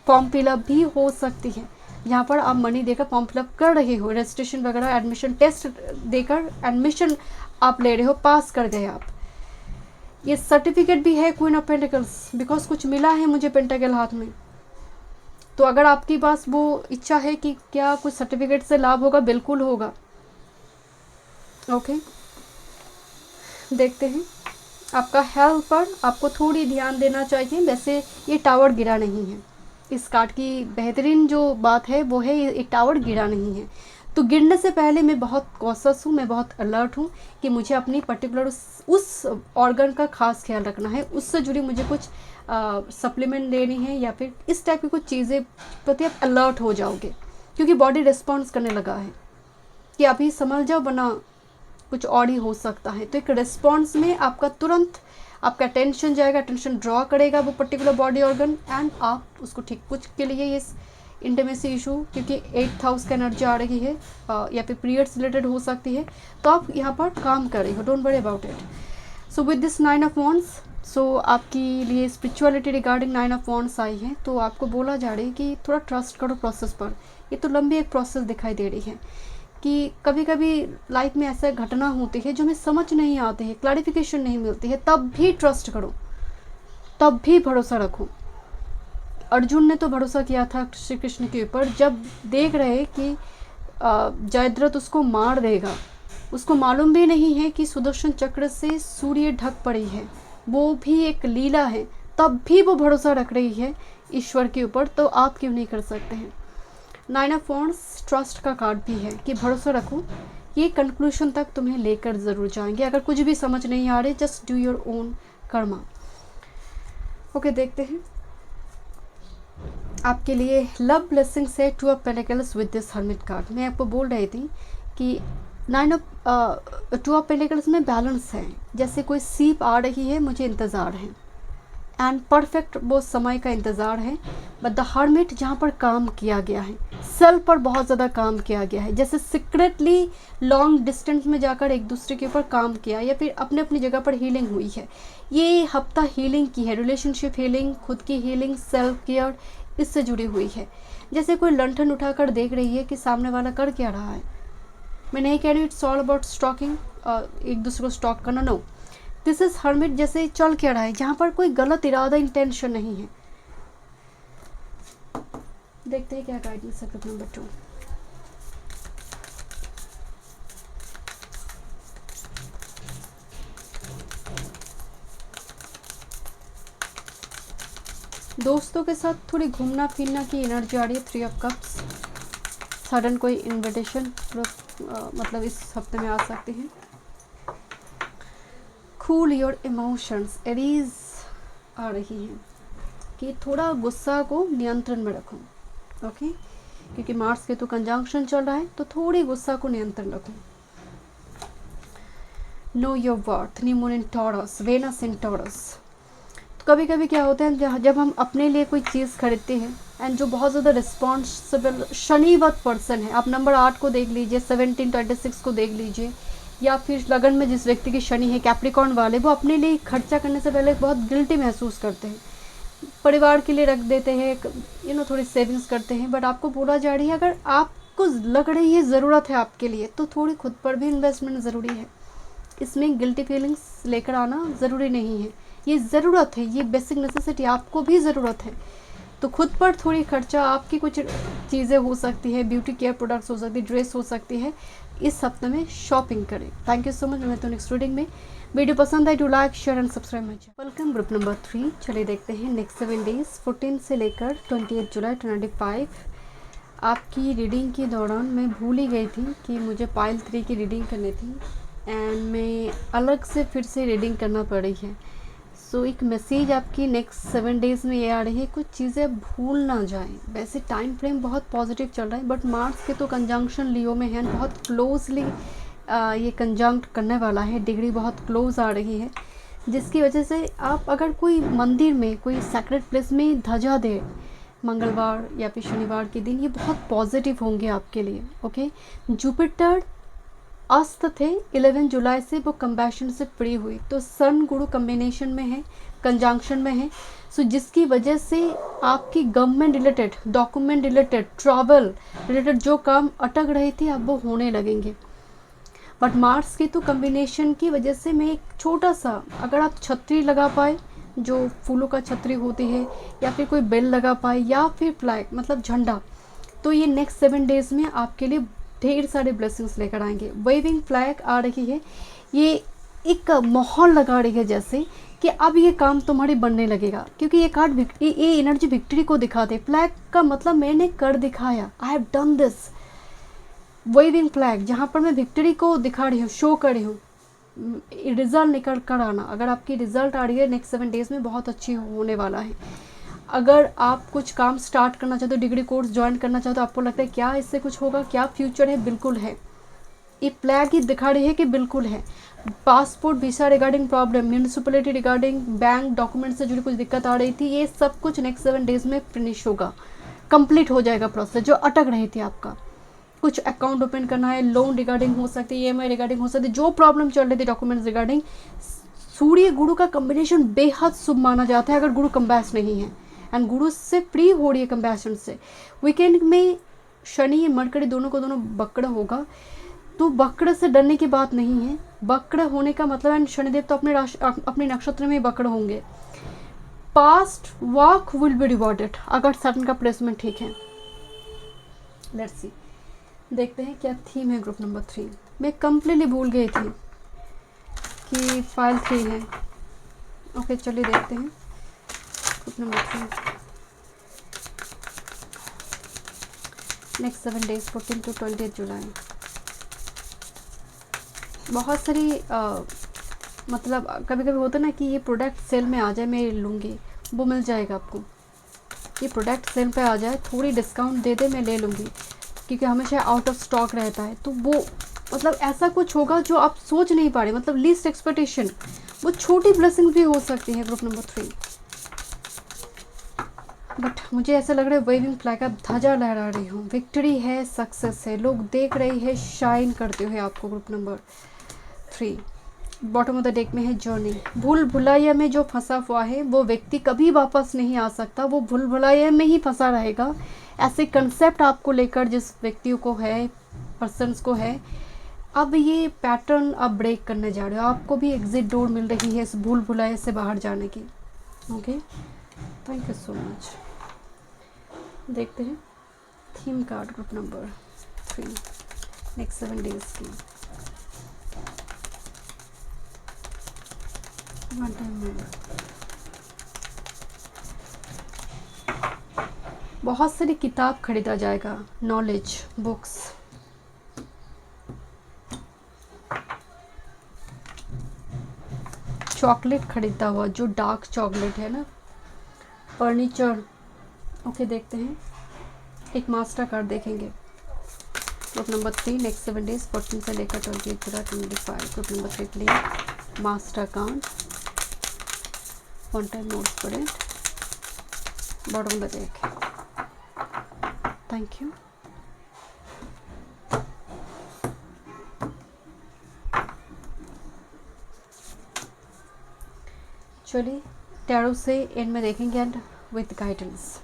फॉर्म फिलअप भी हो सकती है, जहाँ पर आप मनी देकर फॉर्म फिलअप कर रहे हो, रजिस्ट्रेशन वगैरह, एडमिशन टेस्ट देकर एडमिशन आप ले रहे हो, पास कर गए आप। ये सर्टिफिकेट भी है क्वीन ऑफ पेंटिकल्स, बिकॉज कुछ मिला है मुझे पेंटाकल हाथ में। तो अगर आपके पास वो इच्छा है कि क्या कुछ सर्टिफिकेट से लाभ होगा, बिल्कुल होगा। ओके, देखते हैं आपका हेल्थ पर आपको थोड़ी ध्यान देना चाहिए। वैसे ये टावर गिरा नहीं है, इस कार्ड की बेहतरीन जो बात है वो है ये टावर गिरा नहीं है। तो गिरने से पहले मैं बहुत कॉशस हूँ, मैं बहुत अलर्ट हूँ कि मुझे अपनी पर्टिकुलर उस ऑर्गन का खास ख्याल रखना है, उससे जुड़ी मुझे कुछ सप्लीमेंट लेनी है, या फिर इस टाइप की कुछ चीज़ें प्रति आप अलर्ट हो जाओगे, क्योंकि बॉडी रिस्पॉन्स करने लगा है कि अभी समझ जाओ, बना कुछ और ही हो सकता है। तो एक रिस्पॉन्स में आपका तुरंत आपका अटेंशन जाएगा, अटेंशन ड्रॉ करेगा वो पर्टिकुलर बॉडी ऑर्गन, एंड आप उसको ठीक कुछ के लिए इस इंटीमेसी इशू, क्योंकि 8th हाउस का एनर्जी आ रही है, या फिर पीरियड्स रिलेटेड हो सकती है, तो आप यहाँ पर काम कर रही हो, don't worry about it. So with this 9 of wands, so आपके लिए स्पिरिचुअलिटी रिगार्डिंग 9 ऑफ वॉन्ड्स आई है। तो आपको बोला जा रही है कि थोड़ा ट्रस्ट करो प्रोसेस पर। ये तो लंबी एक प्रोसेस दिखाई दे रही है कि कभी कभी लाइफ में ऐसा घटना होती है जो हमें समझ नहीं आती है, क्लैरिफिकेशन नहीं मिलती है, तब भी ट्रस्ट करो, तब भी भरोसा रखो। अर्जुन ने तो भरोसा किया था श्री कृष्ण के ऊपर, जब देख रहे कि जयद्रथ उसको मार देगा, उसको मालूम भी नहीं है कि सुदर्शन चक्र से सूर्य ढक पड़ी है, वो भी एक लीला है, तब भी वो भरोसा रख रही है ईश्वर के ऊपर। तो आप क्यों नहीं कर सकते हैं? 9 ऑफ वॉन्ड्स ट्रस्ट का कार्ड भी है कि भरोसा रखो, ये कंक्लूजन तक तुम्हें लेकर ज़रूर जाएंगे। अगर कुछ भी समझ नहीं आ रही, just do your own Karma. Okay, देखते हैं आपके लिए लव ब्लेसिंग्स है 2 of pentacles with this hermit card. मैं आपको बोल रही थी कि 2 ऑफ पेंटिकल्स में बैलेंस है, जैसे कोई सीप आ रही है, मुझे इंतज़ार है, एंड परफेक्ट वो समय का इंतज़ार है। बट द हर्मिट जहाँ पर काम किया गया है, सेल्फ पर बहुत ज़्यादा काम किया गया है, जैसे सीक्रेटली लॉन्ग डिस्टेंस में जाकर एक दूसरे के ऊपर काम किया, या फिर अपने अपनी जगह पर हीलिंग हुई है। ये हफ्ता हीलिंग की है, रिलेशनशिप हीलिंग, खुद की हीलिंग, सेल्फ केयर, इससे जुड़ी हुई है। जैसे कोई लंठन उठाकर देख रही है कि सामने वाला कर क्या रहा है। मैं नहीं कह रही इट्स ऑल अबाउट स्टॉकिंग, एक दूसरे को स्टॉक करना, नो, दिस इज हर्मिट। जैसे चल क्या रहा है, जहाँ पर कोई गलत इरादा, इंटेंशन नहीं है। देखते हैं क्या गाइडेंस है ग्रुप नंबर 2। दोस्तों के साथ थोड़ी घूमना फिरना की एनर्जी आ रही है, 3 ऑफ कप्स। सडन कोई इन्विटेशन मतलब इस हफ्ते में आ सकती है। कूल योर इमोशंस, एरीज आ रही है कि थोड़ा गुस्सा को नियंत्रण में रखो। ओके, क्योंकि मार्स के तो कंजंक्शन चल रहा है, तो थोड़ी गुस्सा को नियंत्रण रखो। Know your worth, new moon in Taurus, Venus in Taurus. तो कभी कभी क्या होता है, जब हम अपने लिए कोई चीज़ खरीदते हैं, एंड जो बहुत ज़्यादा रिस्पॉन्सिबल शनिवत पर्सन है, आप नंबर 8 को देख लीजिए, 1726 को देख लीजिए, या फिर लगन में जिस व्यक्ति की शनि है, कैप्रिकॉर्न वाले, वो अपने लिए खर्चा करने से पहले बहुत गिल्टी महसूस करते हैं, परिवार के लिए रख देते हैं, थोड़ी सेविंग्स करते हैं। बट आपको बोला जा रही है, अगर आपको लग रही है ज़रूरत है आपके लिए, तो थोड़ी खुद पर भी इन्वेस्टमेंट ज़रूरी है। इसमें गिल्टी फीलिंग्स लेकर आना ज़रूरी नहीं है, ये ज़रूरत है, ये बेसिक नेसेसिटी, आपको भी ज़रूरत है। तो खुद पर थोड़ी खर्चा, आपकी कुछ चीज़ें हो सकती है, ब्यूटी केयर प्रोडक्ट्स हो सकती है, ड्रेस हो सकती है, इस हफ्ते में शॉपिंग करें। Thank you so much. मैं तो नेक्स्ट रीडिंग में वीडियो पसंद आई टू like share and subscribe my channel. Welcome group number 3। चलिए देखते हैं नेक्स्ट 7 डेज 14 से लेकर 28 जुलाई 25 आपकी रीडिंग के दौरान मैं भूल ही गई थी कि मुझे पाइल 3 की रीडिंग करनी थी, एंड मैं अलग से फिर से रीडिंग करना पड़ी है। सो एक मैसेज आपकी नेक्स्ट 7 डेज़ में ये आ रही है, कुछ चीज़ें भूल ना जाएं। वैसे टाइम फ्रेम बहुत पॉजिटिव चल रहा है, बट मार्स के तो कंजंक्शन लियो में है, बहुत क्लोजली ये कंजंक्ट करने वाला है, डिग्री बहुत क्लोज आ रही है, जिसकी वजह से आप अगर कोई मंदिर में, कोई सेक्रेट प्लेस में ध्वजा दे मंगलवार या फिर शनिवार के दिन, ये बहुत पॉजिटिव होंगे आपके लिए। ओके, जुपिटर अस्त थे 11 जुलाई से, वो कंबैशन से फ्री हुई, तो सन गुरु कम्बिनेशन में है, कंजंक्शन में है। सो जिसकी वजह से आपकी government related, document related, travel related जो काम अटक रहे थे अब वो होने लगेंगे। बट मार्स की तो कम्बिनेशन की वजह से मैं एक छोटा सा, अगर आप छतरी लगा पाए, जो फूलों का छतरी होती है, या फिर कोई बेल लगा पाए, या फिर फ्लैग मतलब झंडा, तो ये नेक्स्ट 7 डेज़ में आपके लिए ढेर सारे ब्लेसिंग्स लेकर आएंगे। वेविंग फ्लैग आ रही है, ये एक माहौल लगा रही है जैसे कि अब ये काम तुम्हारी बनने लगेगा, क्योंकि ये कार्ड ये एनर्जी विक्ट्री को दिखाते। फ्लैग का मतलब मैंने कर दिखाया, I have done this. Waving flag जहाँ पर मैं विक्ट्री को दिखा रही हूँ, शो कर रही हूँ, रिजल्ट निकल कर आना। अगर आपकी रिजल्ट आ रही है नेक्स्ट 7 डेज़ में, बहुत अच्छी होने वाला है। अगर आप कुछ काम स्टार्ट करना चाहते हो, डिग्री कोर्स ज्वाइन करना चाहते हो, आपको लगता है क्या इससे कुछ होगा, क्या फ्यूचर है, बिल्कुल है। ये फ्लैग ही दिखा रही है कि बिल्कुल है। Passport visa regarding problem, municipality regarding bank document से जुड़ी कुछ दिक्कत आ रही थी, ये सब कुछ नेक्स्ट 7 डेज़ में फिनिश होगा, कंप्लीट हो जाएगा प्रोसेस जो अटक रही थी आपका। कुछ अकाउंट ओपन करना है, लोन रिगार्डिंग हो सकती है, EMI रिगार्डिंग हो सकती है, जो प्रॉब्लम चल रही थी डॉक्यूमेंट्स रिगार्डिंग। सूर्य गुरु का कम्बिनेशन बेहद शुभ माना जाता है अगर गुरु कंबैस नहीं है, एंड गुरु से फ्री हो रही है कंबैशन से। वीकेंड में शनि मरकरी दोनों को दोनों वक्र होगा, तो वक्र से डरने की बात नहीं है। वक्र होने का मतलब, एंड शनिदेव तो अपने नक्षत्र में वक्र होंगे। Past work will be rewarded अगर सटन का प्लेसमेंट ठीक है। लेट्स सी, देखते हैं क्या थीम है ग्रुप नंबर 3। मैं कंप्लीटली भूल गई थी कि फाइल 3 है। ओके, चलिए देखते हैं group number 3 next 7 days 14 to 20 जुलाई। बहुत सारी मतलब कभी कभी होता है ना कि ये प्रोडक्ट सेल में आ जाए, मैं लूँगी, वो मिल जाएगा आपको। ये प्रोडक्ट सेल पे आ जाए, थोड़ी डिस्काउंट दे दे, मैं ले लूँगी, क्योंकि हमेशा आउट ऑफ स्टॉक रहता है। तो वो मतलब ऐसा कुछ होगा जो आप सोच नहीं पा रहे, मतलब लीस्ट एक्सपेक्टेशन, वो छोटी ब्लेसिंग भी हो सकती है ग्रुप नंबर 3। बट मुझे ऐसा लग रहा है वेविंग फ्लैग, आप ध्वजा लहरा रही हूँ, विक्ट्री है, सक्सेस है, लोग देख रही है, शाइन करते हुए आपको। Group number 3 bottom of the deck में है जर्नी। भूल भुलाइया में जो फंसा हुआ है वो व्यक्ति कभी वापस नहीं आ सकता, वो भूल भुलाइया में ही फंसा रहेगा। ऐसे कंसेप्ट आपको लेकर जिस व्यक्तियों को है, पर्सन्स को है, अब ये पैटर्न आप ब्रेक करने जा रहे हो, आपको भी एग्जिट डोर मिल रही है इस भूल भुलाइया से बाहर जाने की। Okay, thank you so much. देखते हैं theme card group number 3 next 7 days की। वन टाइम में बहुत सारी किताब खरीदा जाएगा, नॉलेज बुक्स। चॉकलेट खरीदा हुआ, जो डार्क चॉकलेट है ना, फर्नीचर। ओके, देखते हैं एक मास्टर कार्ड देखेंगे ग्रुप नंबर 3 नेक्स्ट 7 डेज 14 से लेकर 28 जुलाई 2025। ग्रुप नंबर 3 के लिए master card, one time notes पढ़ें, bottom of the deck. Thank you. चलिए टैरो से एंड में देखेंगे, एंड विथ गाइडेंस।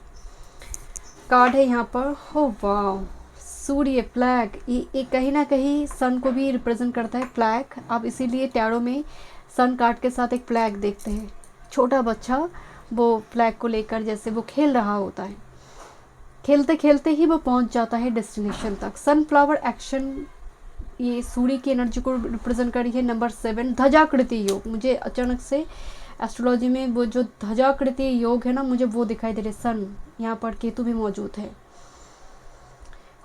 कार्ड है यहाँ पर, हो वाह, सूर्य फ्लैग, ये कहीं ना कहीं सन को भी रिप्रेजेंट करता है फ्लैग। अब इसीलिए टैरो में सन कार्ड के साथ एक फ्लैग देखते हैं। छोटा बच्चा वो फ्लैग को लेकर जैसे वो खेल रहा होता है, खेलते खेलते ही वो पहुंच जाता है डेस्टिनेशन तक। सनफ्लावर एक्शन, ये सूर्य की एनर्जी को रिप्रेजेंट कर रही है। नंबर 7 ध्वजाकृति योग, मुझे अचानक से एस्ट्रोलॉजी में वो जो ध्वजाकृति योग है ना, मुझे वो दिखाई दे रहे। सन यहाँ पर, केतु भी मौजूद है।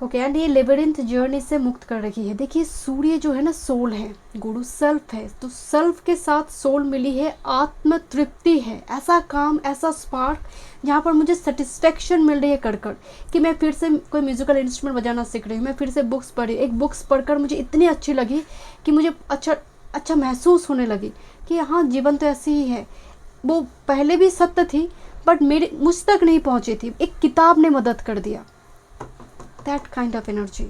ओके एंड ये लेबरिंथ जर्नी से मुक्त कर रखी है। देखिए सूर्य जो है ना सोल है, गुरु सेल्फ है, तो सेल्फ के साथ सोल मिली है, आत्म तृप्ति है, ऐसा काम, ऐसा स्पार्क जहाँ पर मुझे सेटिस्फेक्शन मिल रही है कर कर कि मैं फिर से कोई म्यूजिकल इंस्ट्रूमेंट बजाना सीख रही हूँ, मैं फिर से बुक्स पढ़ी, एक बुक्स पढ़कर मुझे इतनी अच्छी लगी कि मुझे अच्छा महसूस होने लगी कि हाँ जीवन तो ऐसी ही है। वो पहले भी सत्य थी बट मुझ तक नहीं पहुँची थी, एक किताब ने मदद कर दिया। That kind of energy.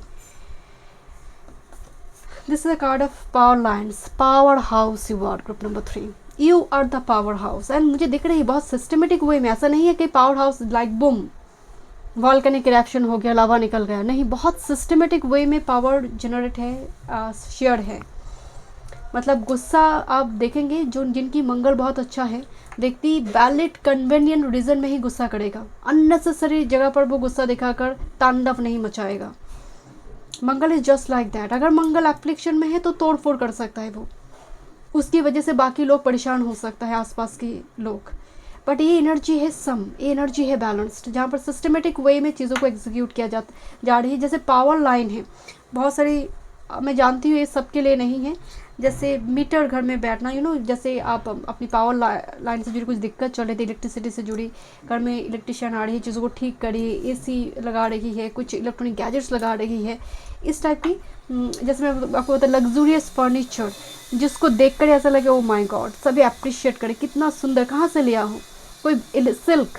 This is a card of power lines. Powerhouse you are, group number 3. You are the powerhouse. And मुझे दिख रही है बहुत सिस्टमेटिक वे में, ऐसा नहीं है कि power house like boom volcanic eruption हो गया, लावा निकल गया, नहीं, बहुत सिस्टमेटिक वे में पावर जनरेट है, शेयर है। मतलब गुस्सा आप देखेंगे जो जिनकी मंगल बहुत अच्छा है, व्यक्ति वैलिड कन्वेनियंट रीज़न में ही गुस्सा करेगा, अननेसेसरी जगह पर वो गुस्सा दिखाकर तांडव नहीं मचाएगा। मंगल इज जस्ट लाइक दैट। अगर मंगल एप्लीकेशन में है तो तोड़ फोड़ कर सकता है वो, उसकी वजह से बाकी लोग परेशान हो सकता है, आसपास के लोग। बट ये एनर्जी है सम, ये एनर्जी है बैलेंस्ड, जहाँ पर सिस्टमेटिक वे में चीज़ों को एग्जीक्यूट किया जा रही है। जैसे पावर लाइन है, बहुत सारी मैं जानती हूँ ये सबके लिए नहीं है, जैसे मीटर घर में बैठना, जैसे आप अपनी पावर लाइन से जुड़ी कुछ दिक्कत चल रही थी, इलेक्ट्रिसिटी से जुड़ी, घर में इलेक्ट्रिशियन आ रही है, चीज़ों को ठीक करी, एसी लगा रही है, कुछ इलेक्ट्रॉनिक गैजेट्स लगा रही है, इस टाइप की, जैसे मैं आपको बता लग्जूरियस फर्नीचर जिसको देखकर ऐसा लगे ओ माय गॉड, सभी अप्रिशिएट करें कितना सुंदर, कहाँ से लिया हो, कोई सिल्क,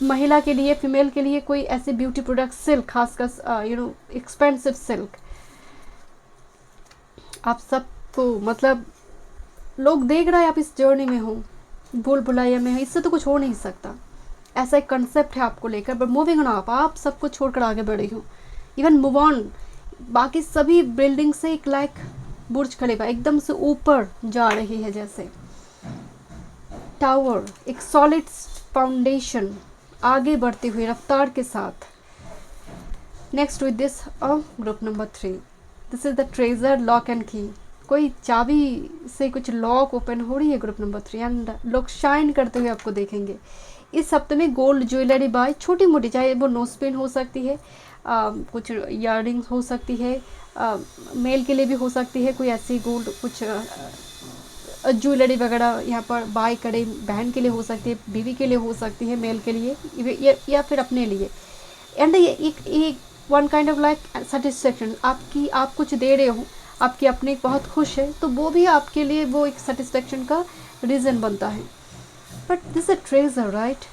महिला के लिए, फीमेल के लिए कोई ऐसे ब्यूटी प्रोडक्ट, सिल्क खासकर एक्सपेंसिव सिल्क, आप सबको मतलब लोग देख रहे हैं आप इस जर्नी में हो, भूल भुलैया में हो, इससे तो कुछ हो नहीं सकता, ऐसा एक कंसेप्ट है आपको लेकर। बट मूविंग ऑन, आप सबको छोड़कर आगे बढ़ी हो, इवन मूव ऑन, बाकी सभी बिल्डिंग से एक लाइक बुर्ज खलीफा एकदम से ऊपर जा रही है, जैसे टावर, एक सॉलिड फाउंडेशन, आगे बढ़ती हुई रफ्तार के साथ। Next with this group number 3, this is the treasure lock and की, कोई चाबी से कुछ लॉक ओपन हो रही है ग्रुप नंबर 3, एंड लोग शाइन करते हुए आपको देखेंगे। इस हफ्ते में गोल्ड ज्वेलरी बाय, छोटी मोटी, चाहे वो नोज पिन हो सकती है, कुछ इयररिंग्स हो सकती है, मेल के लिए भी हो सकती है, कोई ऐसी गोल्ड कुछ ज्वेलरी वगैरह यहाँ पर बाय करें, बहन के लिए हो सकती है, बीवी के लिए हो सकती है, मेल के लिए या फिर अपने लिए। एंड ये एक one kind of like satisfaction, आप कुछ दे रहे हो, आपकी अपनी बहुत खुश है, तो वो भी आपके लिए वो एक सेटिस्फेक्शन का रीज़न बनता है। But this a treasure right,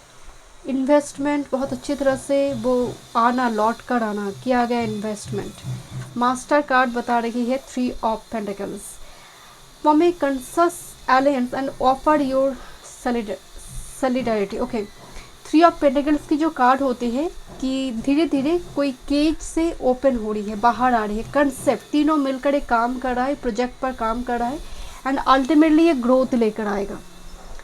investment बहुत अच्छी तरह से वो आना, लौट कर आना, किया गया इन्वेस्टमेंट। मास्टर कार्ड बता रही है 3 of pentacles, form a conscious alliances and offer your solidarity. Okay, 3 of pentacles की जो कार्ड होती है कि धीरे धीरे कोई केज से ओपन हो रही है, बाहर आ रही है, कंसेप्ट तीनों मिलकर एक काम कर रहा है, प्रोजेक्ट पर काम कर रहा है, एंड अल्टीमेटली ये ग्रोथ लेकर आएगा।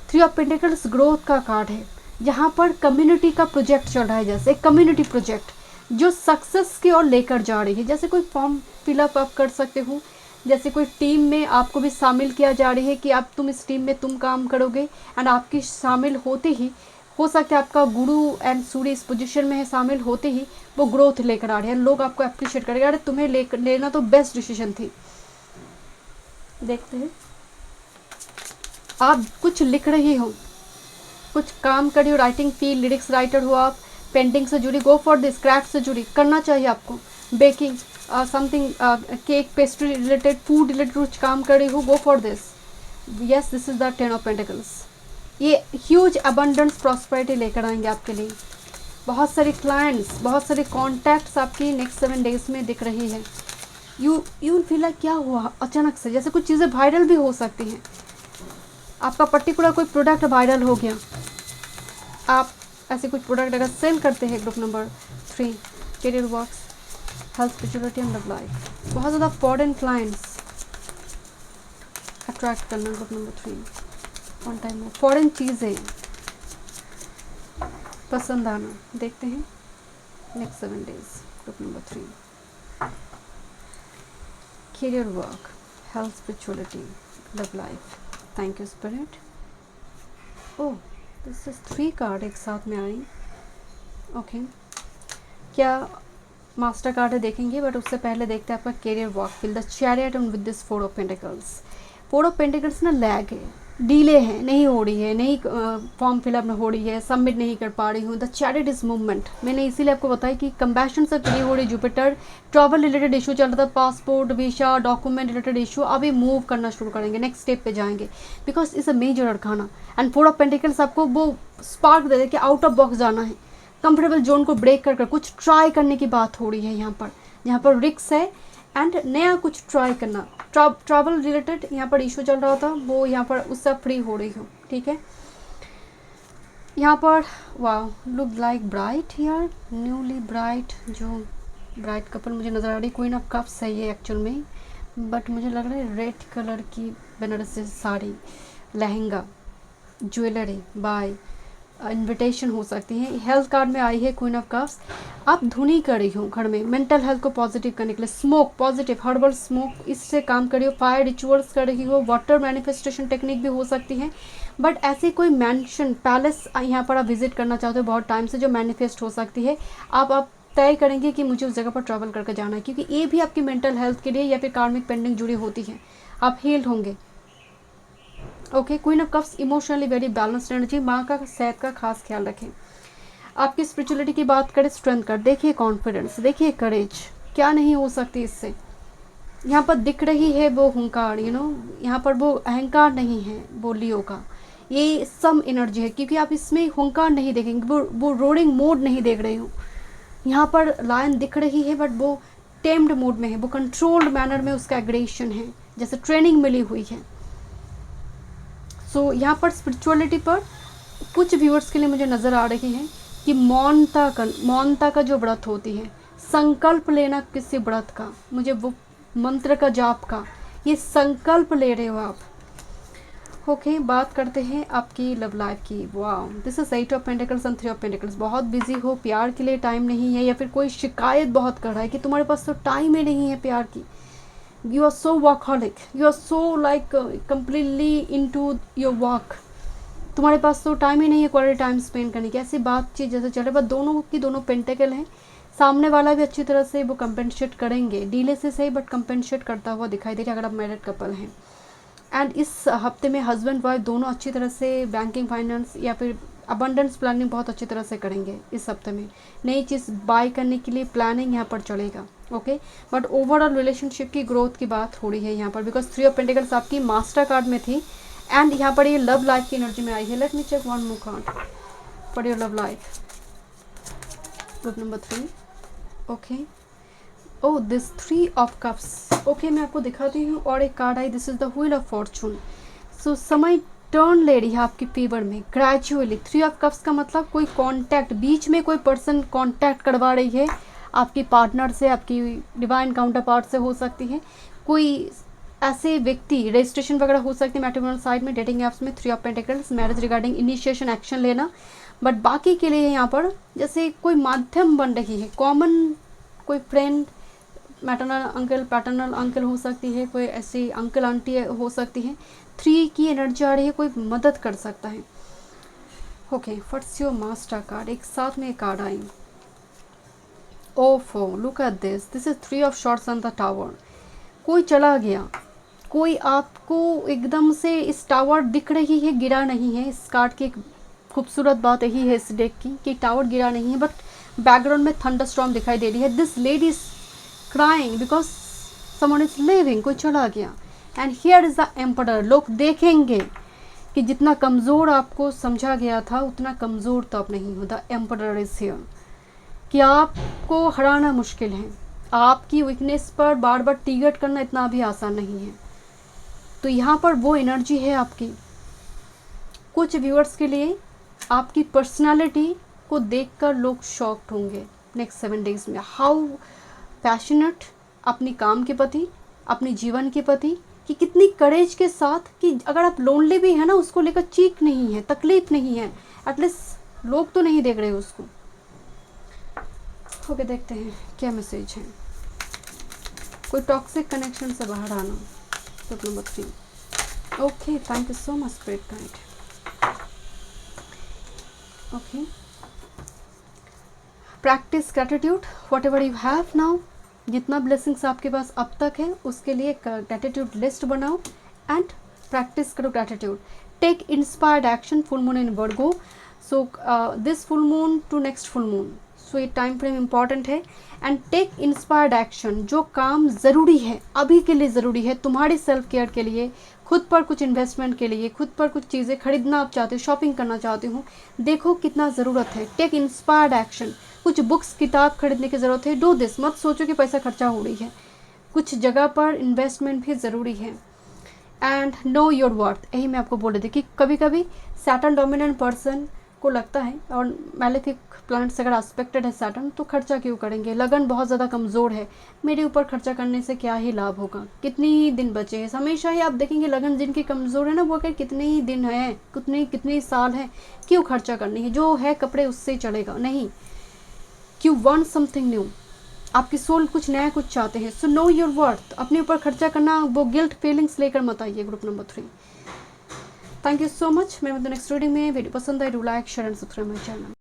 3 ऑफ पेंटिकल्स ग्रोथ का कार्ड है, जहाँ पर कम्युनिटी का प्रोजेक्ट चल रहा है, जैसे एक कम्युनिटी प्रोजेक्ट जो सक्सेस की ओर लेकर जा रही है। जैसे कोई फॉर्म फिलअप आप कर सकते हो, जैसे कोई टीम में आपको भी शामिल किया जा रही है कि आप तुम इस टीम में तुम काम करोगे, एंड आपकी शामिल होते ही हो सकता है आपका गुरु एंड सूर्य इस पोजीशन में है, शामिल होते ही वो ग्रोथ लेकर आ रहे हैं, लोग आपको अप्रिशिएट करेंगे, अरे तुम्हें लेना तो बेस्ट डिसीजन थी। देखते हैं, आप कुछ लिख रही हो, कुछ काम कर रही हो, राइटिंग फील्ड, लिरिक्स राइटर हो आप, पेंटिंग से जुड़ी, गो फॉर दिस, क्राफ्ट से जुड़ी करना चाहिए आपको, baking something, cake, pastry related, food related कुछ काम कर रही हो, go for this. Yes, this is the 10 of pentacles. ये ह्यूज अबंडेंस प्रॉस्पेरिटी लेकर आएंगे आपके लिए, बहुत सारे क्लाइंट्स, बहुत सारे कॉन्टैक्ट्स आपकी नेक्स्ट 7 डेज में दिख रही है। यू फील लाइक क्या हुआ अचानक से, जैसे कुछ चीज़ें वायरल भी हो सकती हैं, आपका पर्टिकुलर कोई प्रोडक्ट वायरल हो गया, आप ऐसे कुछ प्रोडक्ट अगर सेल करते हैं। Group number 3, career works, health, spirituality and love life, बहुत ज़्यादा फॉरेन क्लाइंट्स अट्रैक्ट करना। ग्रुप नंबर 3, वन टाइम में फॉरेन चीज़ें पसंद आना, देखते हैं next 7 days. Group number 3, career work, health, spirituality, love life, thank you spirit. Oh, this is 3 card एक साथ में आई। ओके, क्या मास्टर कार्ड है देखेंगे, बट उससे पहले देखते हैं आपका career work field. The chariot and with this 4 of pentacles. 4 of pentacles ना लैग है, डीले है, नहीं हो रही है, नहीं फॉर्म फिलअप हो रही है, सबमिट नहीं कर पा रही हूँ। The chariot is movement. मैंने इसीलिए आपको बताया कि कंबैशन से नहीं हो रही। जुपिटर ट्रैवल रिलेटेड इशू चल रहा था, passport visa document related issue, अभी मूव करना शुरू करेंगे, नेक्स्ट स्टेप पे जाएंगे, because is a major arcana. And 4 of pentacles आपको वो स्पार्क दे दे कि आउट ऑफ बॉक्स जाना है, कंफर्टेबल जोन को ब्रेक कर कुछ ट्राई करने की बात हो रही है यहाँ पर रिस्क है एंड नया कुछ ट्राई करना। ट्रैवल रिलेटेड यहाँ पर इशू चल रहा था, वो यहाँ पर उससे फ्री हो रही हो, ठीक है। यहाँ पर वाह look like bright here, newly bright, जो ब्राइट कपल मुझे नज़र आ रही। क्वीन ऑफ कप्स है ये एक्चुअल में, बट मुझे लग रहा है रेड कलर की Banarasi sari, lehenga, jewellery buy invitation हो सकती है। हेल्थ कार्ड में आई है क्वीन ऑफ कप्स। आप धुनी कर रही हो घर में मेंटल हेल्थ को पॉजिटिव करने के लिए, स्मोक पॉजिटिव हर्बल स्मोक, इससे काम कर रही हो। फायर रिचुअल्स कर रही हो, वाटर मैनिफेस्टेशन टेक्निक भी हो सकती है। बट ऐसी कोई मैंशन पैलेस यहाँ पर आप विजिट करना चाहते हो बहुत टाइम से, जो मैनिफेस्ट हो सकती है। आप तय करेंगे कि मुझे उस जगह पर ट्रैवल करके जाना है, क्योंकि ये भी आपकी मेंटल हेल्थ के लिए या फिर कार्मिक पेंडिंग जुड़ी होती है। आप हील्ड होंगे। Okay, queen of cups emotionally very balanced energy. माँ का सेहत का खास ख्याल रखें। आपकी स्पिरिचुअलिटी की बात करें, स्ट्रेंथ कर देखिए, कॉन्फिडेंस देखिए, करेज, क्या नहीं हो सकती इससे। यहाँ पर दिख रही है वो हुंकार, यहाँ पर वो अहंकार नहीं है वो लियो का, ये सम एनर्जी है, क्योंकि आप इसमें हुंकार नहीं देखेंगे, वो रोडिंग मोड नहीं देख रहे हो। यहाँ पर लायन दिख रही है बट वो टेम्ड मोड में है, वो कंट्रोल्ड मैनर में उसका एग्रेशन है, जैसे ट्रेनिंग मिली हुई है। सो यहाँ पर स्पिरिचुअलिटी पर कुछ व्यूअर्स के लिए मुझे नज़र आ रही है कि मौनता का जो व्रत होती है, संकल्प लेना किसी व्रत का, मुझे वो मंत्र का जाप का, ये संकल्प ले रहे हो आप। ओके, बात करते हैं आपकी लव लाइफ की। वाह, this is 8 of pentacles and 3 of pentacles. बहुत बिजी हो, प्यार के लिए टाइम नहीं है, या फिर कोई शिकायत बहुत कर रहा है कि तुम्हारे पास तो टाइम ही नहीं है प्यार की। You are so workaholic, you are so like completely into your work, तुम्हारे पास तो टाइम ही नहीं है क्वालिटी टाइम स्पेंड करने की। ऐसी बातचीत जैसे चले, बस दोनों की दोनों पेंटिकल हैं। सामने वाला भी अच्छी तरह से वो कंपेंसेट करेंगे, डीले से सही बट कंपेंसेट करता हुआ दिखाई दे रहा है अगर आप मैरिड कपल हैं। एंड इस हफ्ते में हस्बैंड वाइफ दोनों अच्छी तरह से बैंकिंग फाइनेंस या फिर अबंडेंस प्लानिंग बहुत अच्छी तरह से करेंगे इस हफ्ते में। नई चीज़ बाय करने के लिए प्लानिंग यहाँ पर चलेगा। ओके, बट ओवरऑल रिलेशनशिप की ग्रोथ की बात हो रही है यहाँ पर, बिकॉज 3 ऑफ पेंटिकल्स आपकी मास्टर कार्ड में थी एंड यहाँ पर ये लव लाइफ की एनर्जी में आई है। Let me check one more card for your love life, group number 3। Okay, oh this 3 of cups. Okay, मैं आपको दिखाती हूँ और एक कार्ड आई, this is the wheel of fortune. So समय टर्न ले रही है आपकी फेवर में ग्रेजुअली। 3 ऑफ कप्स का मतलब कोई कांटेक्ट, बीच में कोई पर्सन कांटेक्ट करवा रही है आपकी पार्टनर से, आपकी डिवाइन काउंटर पार्ट से हो सकती है। कोई ऐसे व्यक्ति, रजिस्ट्रेशन वगैरह हो सकती है मैट्रिमोनियल साइट में, डेटिंग ऐप्स में। 3 of pentacles, marriage regarding initiation action लेना। बट बाकी के लिए यहाँ पर जैसे कोई माध्यम बन रही है, कॉमन कोई friend, maternal uncle paternal uncle हो सकती है, कोई ऐसी अंकल आंटी हो सकती है। 3 की एनर्जी आ रही है, कोई मदद कर सकता है। Okay, what's your master card, एक साथ में एक कार्ड आई। ओफो, look at this, this is 3 of shorts on the tower. कोई चला गया, कोई आपको एकदम से, इस टावर दिख रही है, गिरा नहीं है। इस कार्ड की एक खूबसूरत बात यही है इस डेक की कि टावर गिरा नहीं है, बट बैकग्राउंड में थंडरस्टॉर्म दिखाई दे रही है। This lady is crying because someone is living, कोई चला गया। And here is the emperor. लोग देखेंगे कि जितना कमज़ोर आपको समझा गया था उतना कमज़ोर तो आप नहीं हो। द एम्परर इज हियर, कि आपको हराना मुश्किल है, आपकी वीकनेस पर बार बार टिगट करना इतना भी आसान नहीं है। तो यहाँ पर वो एनर्जी है आपकी। कुछ व्यूअर्स के लिए आपकी पर्सनालिटी को देखकर लोग शॉक्ड होंगे नेक्स्ट 7 डेज में। हाउ पैशनेट अपनी काम के प्रति, अपने जीवन के प्रति, कि कितनी करेज के साथ, कि अगर आप लोनली भी है ना, उसको लेकर चीख नहीं है, तकलीफ नहीं है, एटलीस्ट लोग तो नहीं देख रहे उसको। ओके, देखते हैं क्या मैसेज है। कोई टॉक्सिक कनेक्शन से बाहर आना, step number 3। Okay, thank you so much spirit guide. Okay, practice gratitude whatever you have now, जितना ब्लेसिंग्स आपके पास अब तक है उसके लिए ग्रैटिट्यूड लिस्ट बनाओ एंड प्रैक्टिस करो gratitude. Take inspired action. Full moon in Virgo, so this full moon to next full moon, so ये टाइम फ्रेम इंपॉर्टेंट है. And take inspired action. जो काम ज़रूरी है, अभी के लिए ज़रूरी है, तुम्हारी सेल्फ केयर के लिए, खुद पर कुछ इन्वेस्टमेंट के लिए, खुद पर कुछ चीज़ें खरीदना आप चाहते हो, शॉपिंग करना चाहते हो, देखो कितना ज़रूरत है. Take inspired action. कुछ बुक्स किताब खरीदने की ज़रूरत है, डू दिस. मत सोचो कि पैसा खर्चा हो रही है, कुछ जगह पर इन्वेस्टमेंट भी ज़रूरी है. And no your worth. यही मैं आपको बोल रही थी कि कभी कभी सैटर्न डोमिनेंट पर्सन को लगता है, और मैलेफिक प्लैनेट्स अगर एस्पेक्टेड है सैटर्न, तो खर्चा क्यों करेंगे, लगन बहुत ज़्यादा कमज़ोर है, मेरे ऊपर खर्चा करने से क्या ही लाभ होगा, कितनी ही दिन बचे हैं. हमेशा ही आप देखेंगे लगन जिनकी कमज़ोर है ना, वो अगर कितने ही दिन हैं, कितने साल हैं, क्यों खर्चा करनी है, जो है कपड़े उससे चलेगा नहीं. क्यों वांट समथिंग न्यू, आपकी सोल कुछ नया कुछ चाहते हैं. So no your worth. अपने ऊपर खर्चा करना वो गिल्ट फीलिंग्स लेकर मत आइए. Group number 3. Thank you so much. मैं नेक्स्ट रीडिंग में. वीडियो पसंद आए, do like share and subscribe my channel.